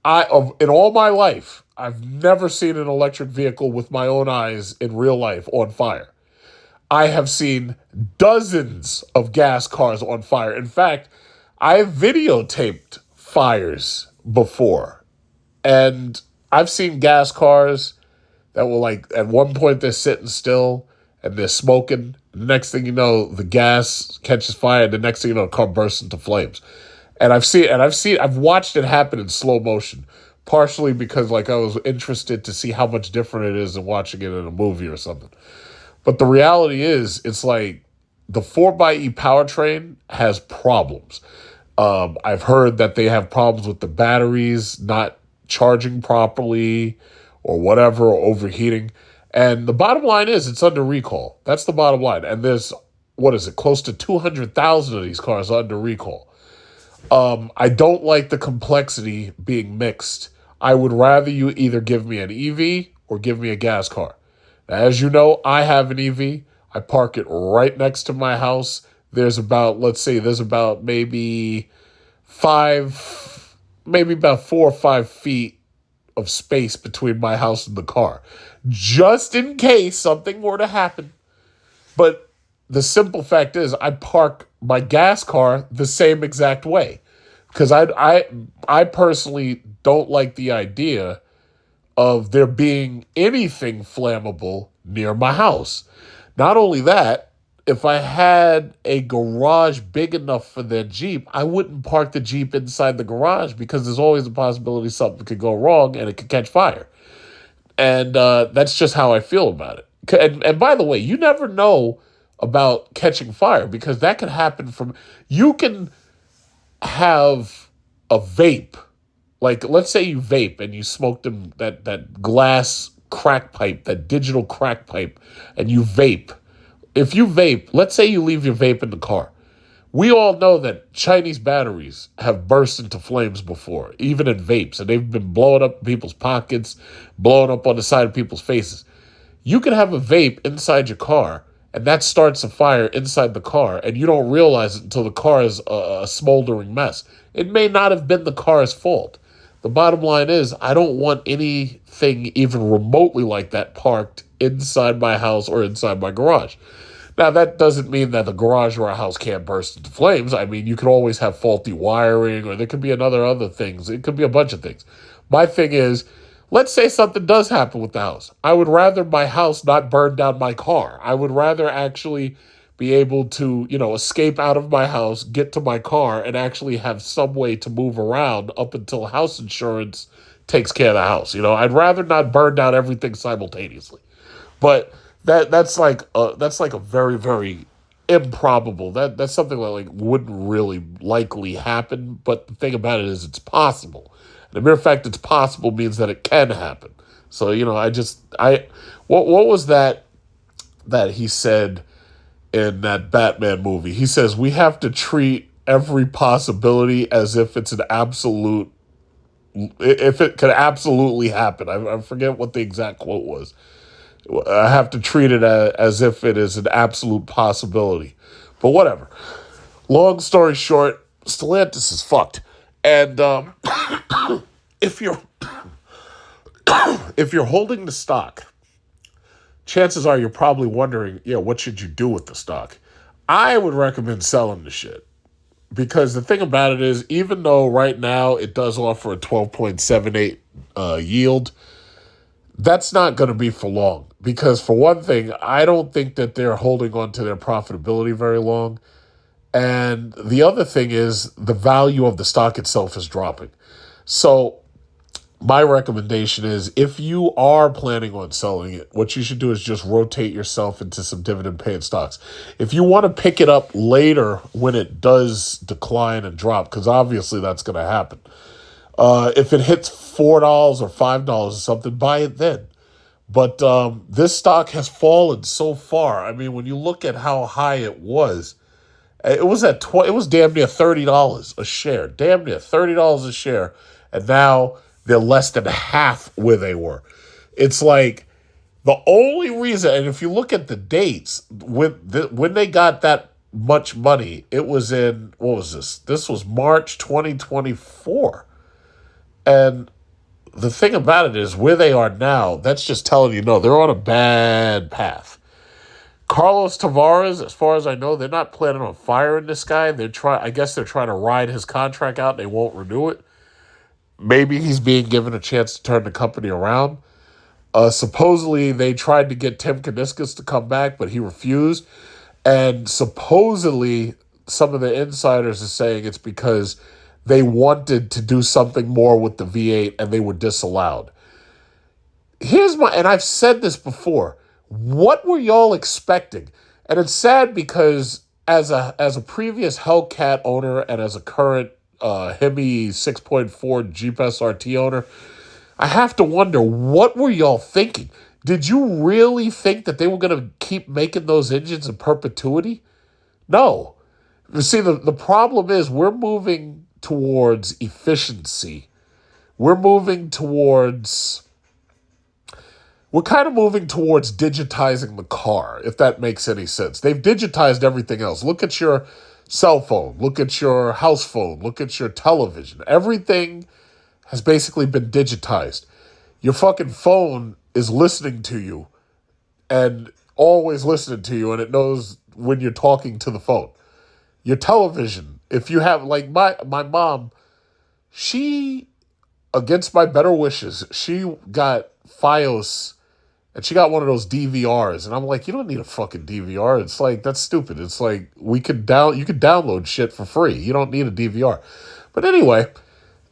In all my life, I've never seen an electric vehicle with my own eyes in real life on fire. I have seen dozens of gas cars on fire. In fact, I've videotaped fires before. And I've seen gas cars that will, like, at one point they're sitting still and they're smoking. The next thing you know, the gas catches fire, and the next thing you know, the car bursts into flames. And I've watched it happen in slow motion, partially because, like, I was interested to see how much different it is than watching it in a movie or something. But the reality is, it's like the 4xe powertrain has problems. I've heard that they have problems with the batteries not charging properly or whatever, or overheating. And the bottom line is it's under recall. That's the bottom line. And there's, close to 200,000 of these cars under recall. I don't like the complexity being mixed. I would rather you either give me an EV or give me a gas car. Now, as you know, I have an EV. I park it right next to my house. There's about maybe 4 or 5 feet of space between my house and the car, just in case something were to happen. But the simple fact is, I park my gas car the same exact way, because I personally don't like the idea of there being anything flammable near my house. Not only that, if I had a garage big enough for their Jeep, I wouldn't park the Jeep inside the garage, because there's always a possibility something could go wrong and it could catch fire. And that's just how I feel about it. And by the way, you never know about catching fire, because that could happen you can have a vape. Like, let's say you vape and you smoke that glass crack pipe, that digital crack pipe, and you vape. If you vape, let's say you leave your vape in the car. We all know that Chinese batteries have burst into flames before, even in vapes, and they've been blowing up in people's pockets, blowing up on the side of people's faces. You can have a vape inside your car, and that starts a fire inside the car, and you don't realize it until the car is a smoldering mess. It may not have been the car's fault. The bottom line is, I don't want anything even remotely like that parked inside my house or inside my garage. Now, that doesn't mean that the garage or a house can't burst into flames. I mean, you could always have faulty wiring, or there could be other things. It could be a bunch of things. My thing is, let's say something does happen with the house. I would rather my house not burn down my car. I would rather actually be able to, escape out of my house, get to my car, and actually have some way to move around up until house insurance takes care of the house. I'd rather not burn down everything simultaneously. But that's like a very, very improbable. That's something that, like, wouldn't really likely happen. But the thing about it is, it's possible. And the mere fact it's possible means that it can happen. So, what was that he said in that Batman movie? He says, we have to treat every possibility as if it's if it could absolutely happen. I forget what the exact quote was. I have to treat it as if it is an absolute possibility. But whatever. Long story short, Stellantis is fucked. And if you're holding the stock, chances are you're probably wondering, what should you do with the stock? I would recommend selling the shit. Because the thing about it is, even though right now it does offer a 12.78 yield, that's not going to be for long. Because for one thing, I don't think that they're holding on to their profitability very long. And the other thing is, the value of the stock itself is dropping. So my recommendation is, if you are planning on selling it, what you should do is just rotate yourself into some dividend-paying stocks. If you want to pick it up later when it does decline and drop, because obviously that's going to happen. If it hits $4 or $5 or something, buy it then. But this stock has fallen so far. I mean, when you look at how high it was damn near $30 a share. Damn near $30 a share. and now they're less than half where they were. It's like the only reason, and if you look at the dates, when they got that much money, it was in, what was this? This was March 2024. And the thing about it is where they are now, that's just telling you, no, they're on a bad path. Carlos Tavares, as far as I know, they're not planning on firing this guy. I guess they're trying to ride his contract out and they won't renew it. Maybe he's being given a chance to turn the company around. Supposedly, they tried to get Tim Kuniskis to come back, but he refused. And supposedly, some of the insiders are saying it's because they wanted to do something more with the V8 and they were disallowed. And I've said this before, what were y'all expecting? And it's sad because as a previous Hellcat owner and as a current Hemi 6.4 Jeep SRT owner, I have to wonder, what were y'all thinking? Did you really think that they were going to keep making those engines in perpetuity? No. You see, the problem is we're moving towards efficiency. We're kind of moving towards digitizing the car, if that makes any sense. They've digitized everything else. Look at your cell phone. Look at your house phone. Look at your television. Everything has basically been digitized. Your fucking phone is listening to you and always listening to you, and it knows when you're talking to the phone. Your television, if you have, like my mom, she, against my better wishes, she got Fios, and she got one of those DVRs, and I'm like, you don't need a fucking DVR. It's like, that's stupid. It's like, you could download shit for free. You don't need a DVR. But anyway,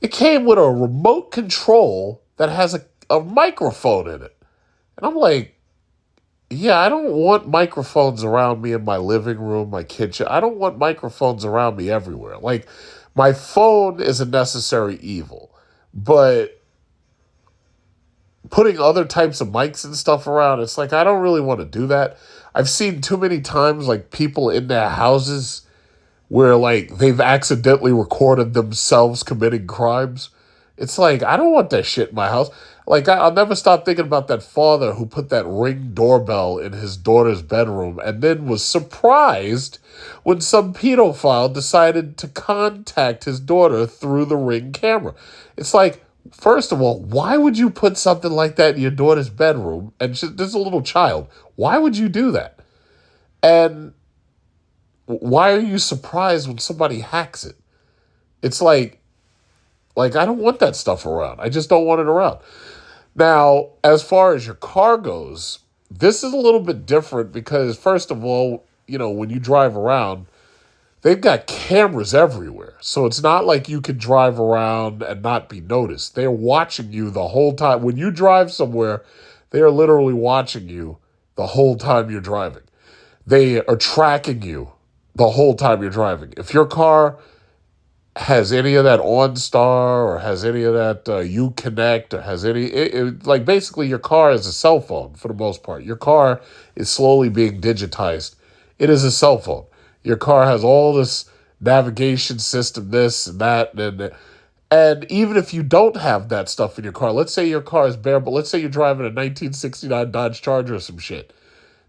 it came with a remote control that has a microphone in it. And I'm like, yeah, I don't want microphones around me in my living room, my kitchen. I don't want microphones around me everywhere. Like, my phone is a necessary evil. But putting other types of mics and stuff around, it's like, I don't really want to do that. I've seen too many times, like, people in their houses where, like, they've accidentally recorded themselves committing crimes. It's like, I don't want that shit in my house. Like, I'll never stop thinking about that father who put that Ring doorbell in his daughter's bedroom and then was surprised when some pedophile decided to contact his daughter through the Ring camera. It's like, first of all, why would you put something like that in your daughter's bedroom? And there's a little child. Why would you do that? And why are you surprised when somebody hacks it? It's like, I don't want that stuff around. I just don't want it around. Now, as far as your car goes, this is a little bit different because, first of all, when you drive around, they've got cameras everywhere. So it's not like you could drive around and not be noticed. They're watching you the whole time. When you drive somewhere, they are literally watching you the whole time you're driving. They are tracking you the whole time you're driving. If your car has any of that OnStar or has any of that Uconnect or has any, like, basically your car is a cell phone for the most part. Your car is slowly being digitized. It is a cell phone. Your car has all this navigation system, this and that, and even if you don't have that stuff in your car, let's say your car is bare, but let's say you're driving a 1969 Dodge Charger or some shit.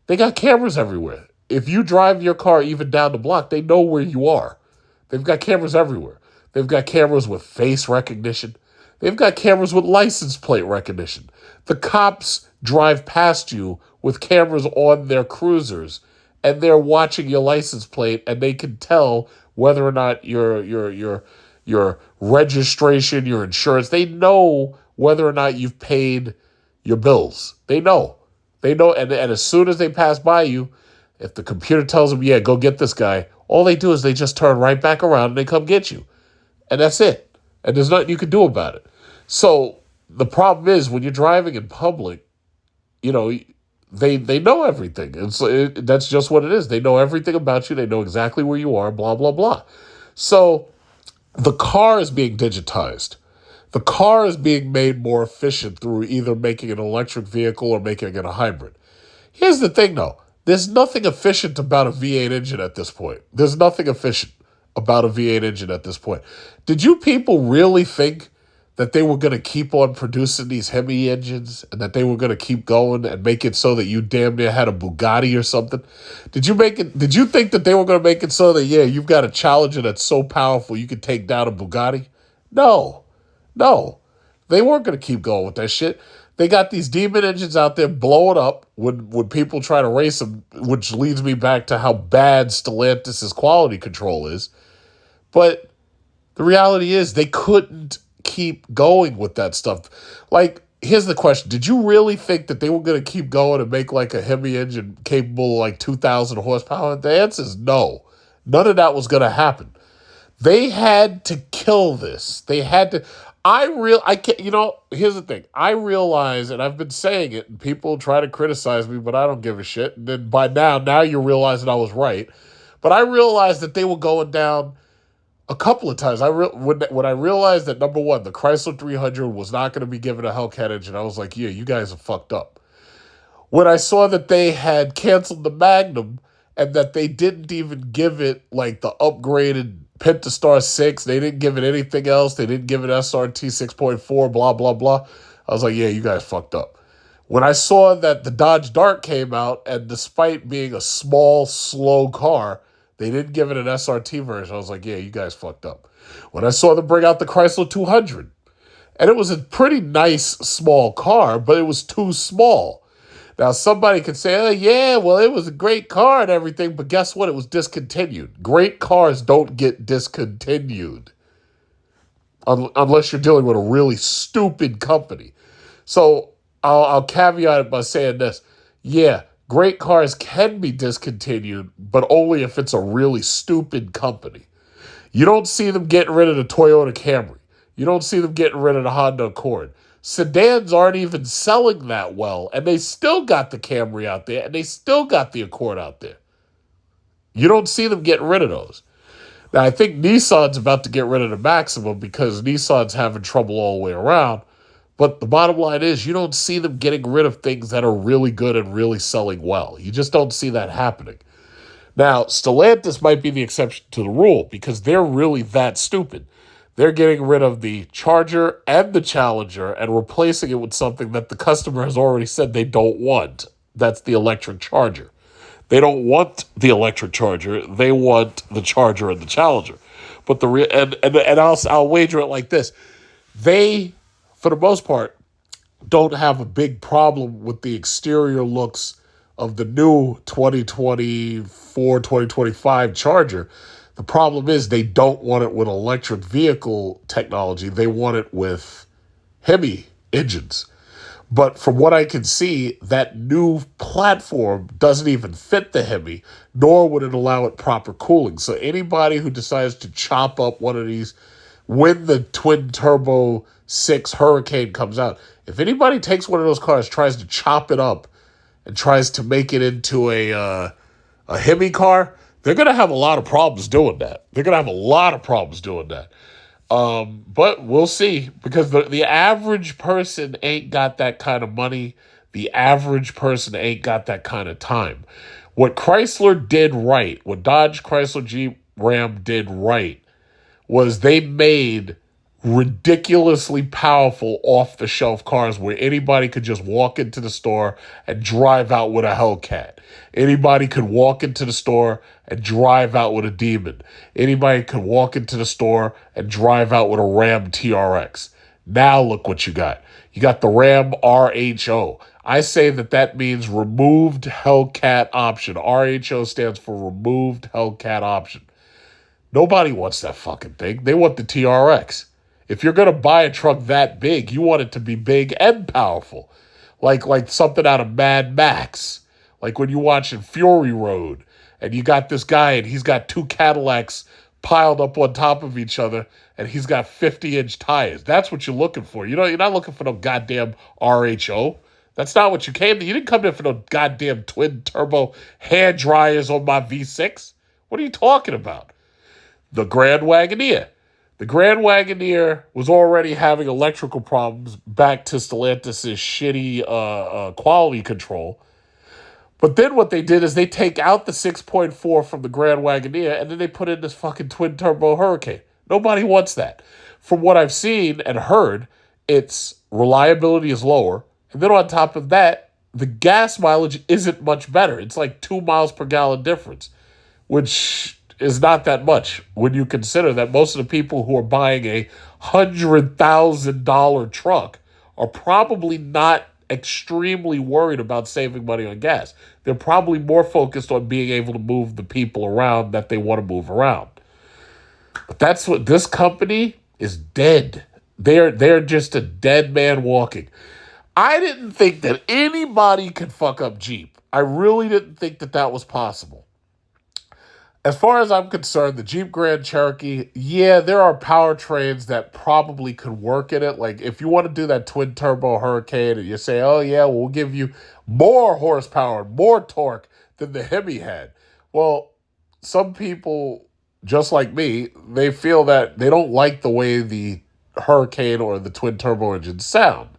They got cameras everywhere. If you drive your car even down the block, they know where you are. They've got cameras everywhere. They've got cameras with face recognition. They've got cameras with license plate recognition. The cops drive past you with cameras on their cruisers, and they're watching your license plate, and they can tell whether or not your registration, your insurance, they know whether or not you've paid your bills. They know. And as soon as they pass by you, if the computer tells them, yeah, go get this guy, all they do is they just turn right back around and they come get you. And that's it. And there's nothing you can do about it. So the problem is when you're driving in public, they know everything. That's just what it is. They know everything about you. They know exactly where you are, blah, blah, blah. So the car is being digitized. The car is being made more efficient through either making an electric vehicle or making it a hybrid. Here's the thing, though. There's nothing efficient about a V8 engine at this point. There's nothing efficient about a V8 engine at this point. Did you people really think that they were going to keep on producing these Hemi engines and that they were going to keep going and make it so that you damn near had a Bugatti or something? Did you think that they were going to make it so that, yeah, you've got a Challenger that's so powerful you could take down a Bugatti? No. No. They weren't going to keep going with that shit. They got these demon engines out there blowing up when people try to race them, which leads me back to how bad Stellantis' quality control is. But the reality is they couldn't keep going with that stuff. Like, here's the question. Did you really think that they were going to keep going and make like a Hemi engine capable of like 2,000 horsepower? The answer is no. None of that was going to happen. They had to kill this. They had to. I can't, here's the thing. I realize, and I've been saying it, and people try to criticize me, but I don't give a shit. And then by now you're realizing I was right. But I realized that they were going down a couple of times. When I realized that, number one, the Chrysler 300 was not going to be given a Hellcat engine, I was like, yeah, you guys are fucked up. When I saw that they had canceled the Magnum and that they didn't even give it like the upgraded Pentastar 6, they didn't give it anything else, they didn't give it SRT 6.4, blah, blah, blah, I was like, yeah, you guys fucked up. When I saw that the Dodge Dart came out, and despite being a small, slow car, they didn't give it an SRT version, I was like, yeah, you guys fucked up. When I saw them bring out the Chrysler 200, and it was a pretty nice, small car, but it was too small. Now, somebody could say, oh, yeah, well, it was a great car and everything, but guess what? It was discontinued. Great cars don't get discontinued unless you're dealing with a really stupid company. So I'll caveat it by saying this. Yeah, great cars can be discontinued, but only if it's a really stupid company. You don't see them getting rid of the Toyota Camry. You don't see them getting rid of the Honda Accord. Sedans aren't even selling that well, and they still got the Camry out there, and they still got the Accord out there. You don't see them getting rid of those. Now, I think Nissan's about to get rid of the Maxima because Nissan's having trouble all the way around, but the bottom line is you don't see them getting rid of things that are really good and really selling well. You just don't see that happening. Now, Stellantis might be the exception to the rule because they're really that stupid. They're getting rid of the Charger and the Challenger and replacing it with something that the customer has already said they don't want. That's the electric Charger. They don't want the electric Charger. They want the Charger and the Challenger. But I'll wager it like this. They, for the most part, don't have a big problem with the exterior looks of the new 2024, 2025 Charger. The problem is they don't want it with electric vehicle technology. They want it with Hemi engines. But from what I can see, that new platform doesn't even fit the Hemi, nor would it allow it proper cooling. So anybody who decides to chop up one of these when the twin turbo 6 Hurricane comes out, if anybody takes one of those cars, tries to chop it up, and tries to make it into a Hemi car, they're going to have a lot of problems doing that. But we'll see, because the average person ain't got that kind of money. The average person ain't got that kind of time. What Chrysler did right, what Dodge, Chrysler, Jeep, Ram did right, was they made ridiculously powerful off-the-shelf cars where anybody could just walk into the store and drive out with a Hellcat. Anybody could walk into the store and drive out with a Demon. Anybody could walk into the store and drive out with a Ram TRX. Now look what you got. You got the Ram RHO. I say that means removed Hellcat option. RHO stands for removed Hellcat option. Nobody wants that fucking thing. They want the TRX. If you're going to buy a truck that big, you want it to be big and powerful. Like something out of Mad Max. Like when you're watching Fury Road and you got this guy and he's got two Cadillacs piled up on top of each other and he's got 50-inch tires. That's what you're looking for. You're not looking for no goddamn RHO. That's not what you came to. You didn't come there for no goddamn twin turbo hair dryers on my V6. What are you talking about? The Grand Wagoneer. The Grand Wagoneer was already having electrical problems back to Stellantis' shitty quality control. But then what they did is they take out the 6.4 from the Grand Wagoneer and then they put in this fucking twin-turbo Hurricane. Nobody wants that. from what I've seen and heard, its reliability is lower. And then on top of that, the gas mileage isn't much better. It's like 2 miles per gallon difference, which is not that much when you consider that most of the people who are buying a $100,000 truck are probably not extremely worried about saving money on gas. They're probably more focused on being able to move the people around that they want to move around. But that's what this company is dead. They're just a dead man walking. I didn't think that anybody could fuck up Jeep. I really didn't think that that was possible. As far as I'm concerned, the Jeep Grand Cherokee, yeah, there are powertrains that probably could work in it. Like if you want to do that twin turbo Hurricane and you say, oh yeah, we'll give you more horsepower, more torque than the Hemi had. Well, some people, just like me, they feel that they don't like the way the Hurricane or the twin turbo engines sound.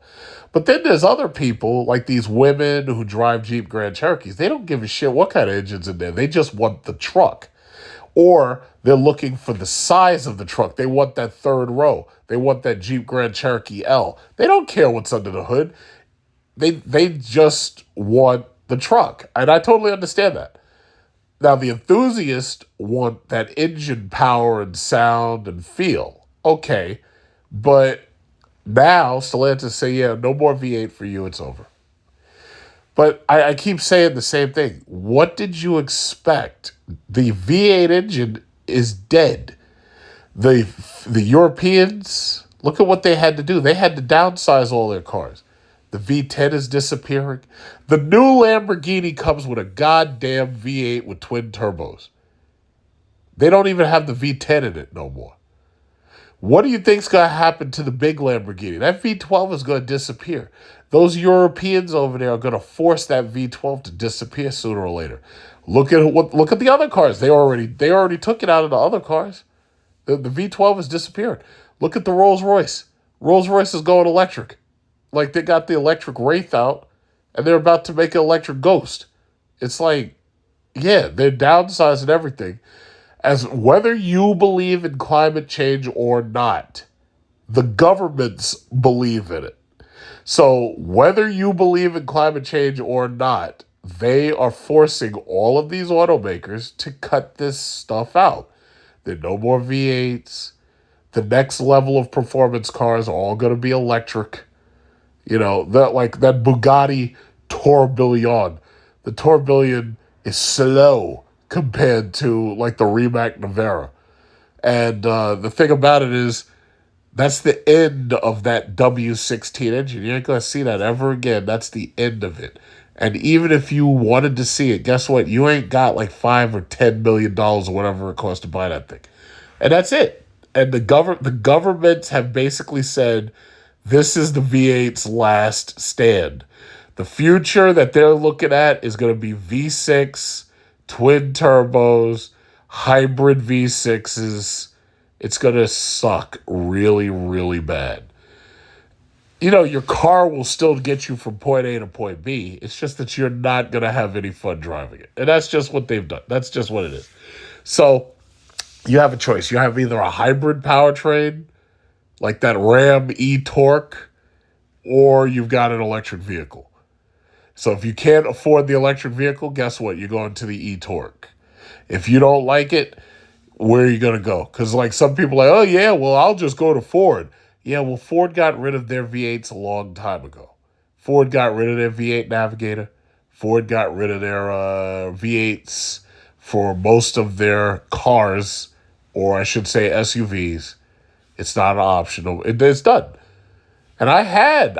But then there's other people, like these women who drive Jeep Grand Cherokees. They don't give a shit what kind of engine's in there. They just want the truck. Or they're looking for the size of the truck. They want that third row. They want that Jeep Grand Cherokee L. They don't care what's under the hood. They just want the truck. And I totally understand that. Now, the enthusiasts want that engine power and sound and feel. Okay. But now Stellantis say, yeah, no more V8 for you. It's over. But I keep saying the same thing. What did you expect? The V8 engine is dead. The Europeans, look at what they had to do. They had to downsize all their cars. The V10 is disappearing. The new Lamborghini comes with a goddamn V8 with twin turbos. They don't even have the V10 in it no more. What do you think's going to happen to the big Lamborghini? That V12 is going to disappear. Those Europeans over there are going to force that V12 to disappear sooner or later. Look at the other cars. They already took it out of the other cars. The V12 has disappeared. Look at the Rolls-Royce. Rolls-Royce is going electric. Like they got the electric Wraith out, and they're about to make an electric Ghost. It's like, yeah, they're downsizing everything. As whether you believe in climate change or not, the governments believe in it. So whether you believe in climate change or not, they are forcing all of these automakers to cut this stuff out. There are no more V8s. The next level of performance cars are all going to be electric. You know, that Bugatti Tourbillon. The Tourbillon is slow compared to like the Rimac Nevera. And the thing about it is that's the end of that W16 engine. You ain't going to see that ever again. That's the end of it. And even if you wanted to see it, guess what? You ain't got like $5 or $10 million or whatever it costs to buy that thing. And that's it. And the governments have basically said, this is the V8's last stand. The future that they're looking at is going to be V6, twin turbos, hybrid V6s. It's going to suck really, really bad. You know, your car will still get you from point A to point B. It's just that you're not going to have any fun driving it. And that's just what they've done. That's just what it is. So you have a choice. You have either a hybrid powertrain, like that Ram e-Torque, or you've got an electric vehicle. So if you can't afford the electric vehicle, guess what? You're going to the e-Torque. If you don't like it, where are you going to go? Because like some people are like, oh yeah, well, I'll just go to Ford. Yeah, well, Ford got rid of their V8s a long time ago. Ford got rid of their V8 Navigator. Ford got rid of their V8s for most of their cars, or I should say SUVs. It's not optional. It's done. And I had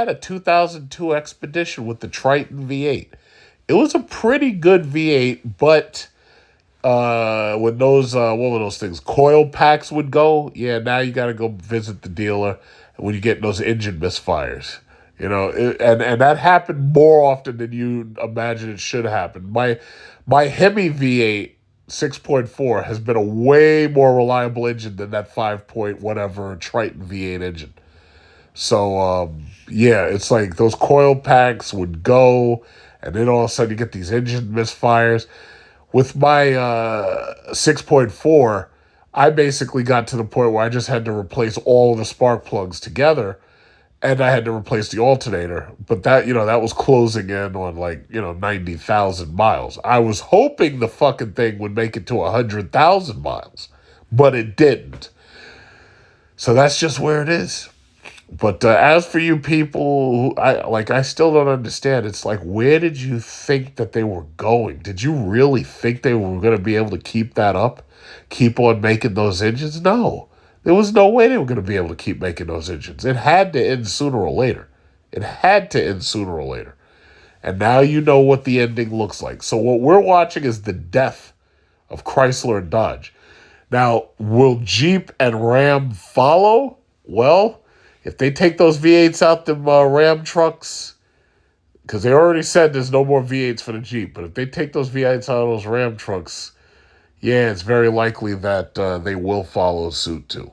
a 2002 Expedition with the Triton V8. It was a pretty good V8, but when those, what were those things? Coil packs would go. Yeah, now you got to go visit the dealer when you get those engine misfires. You know, and that happened more often than you imagine it should happen. My Hemi V8 6.4 has been a way more reliable engine than that 5 point whatever Triton V8 engine. So, yeah, it's like those coil packs would go, and then all of a sudden you get these engine misfires. With my 6.4, I basically got to the point where I just had to replace all the spark plugs together, and I had to replace the alternator. But that, that was closing in on 90,000 miles. I was hoping the fucking thing would make it to 100,000 miles, but it didn't. So that's just where it is. But as for you people, I still don't understand. It's like, where did you think that they were going? Did you really think they were going to be able to keep that up? Keep on making those engines? No. There was no way they were going to be able to keep making those engines. It had to end sooner or later. It had to end sooner or later. And now you know what the ending looks like. So what we're watching is the death of Chrysler and Dodge. Now, will Jeep and Ram follow? Well, if they take those V8s out the Ram trucks, because they already said there's no more V8s for the Jeep, but if they take those V8s out of those Ram trucks, yeah, it's very likely that they will follow suit too.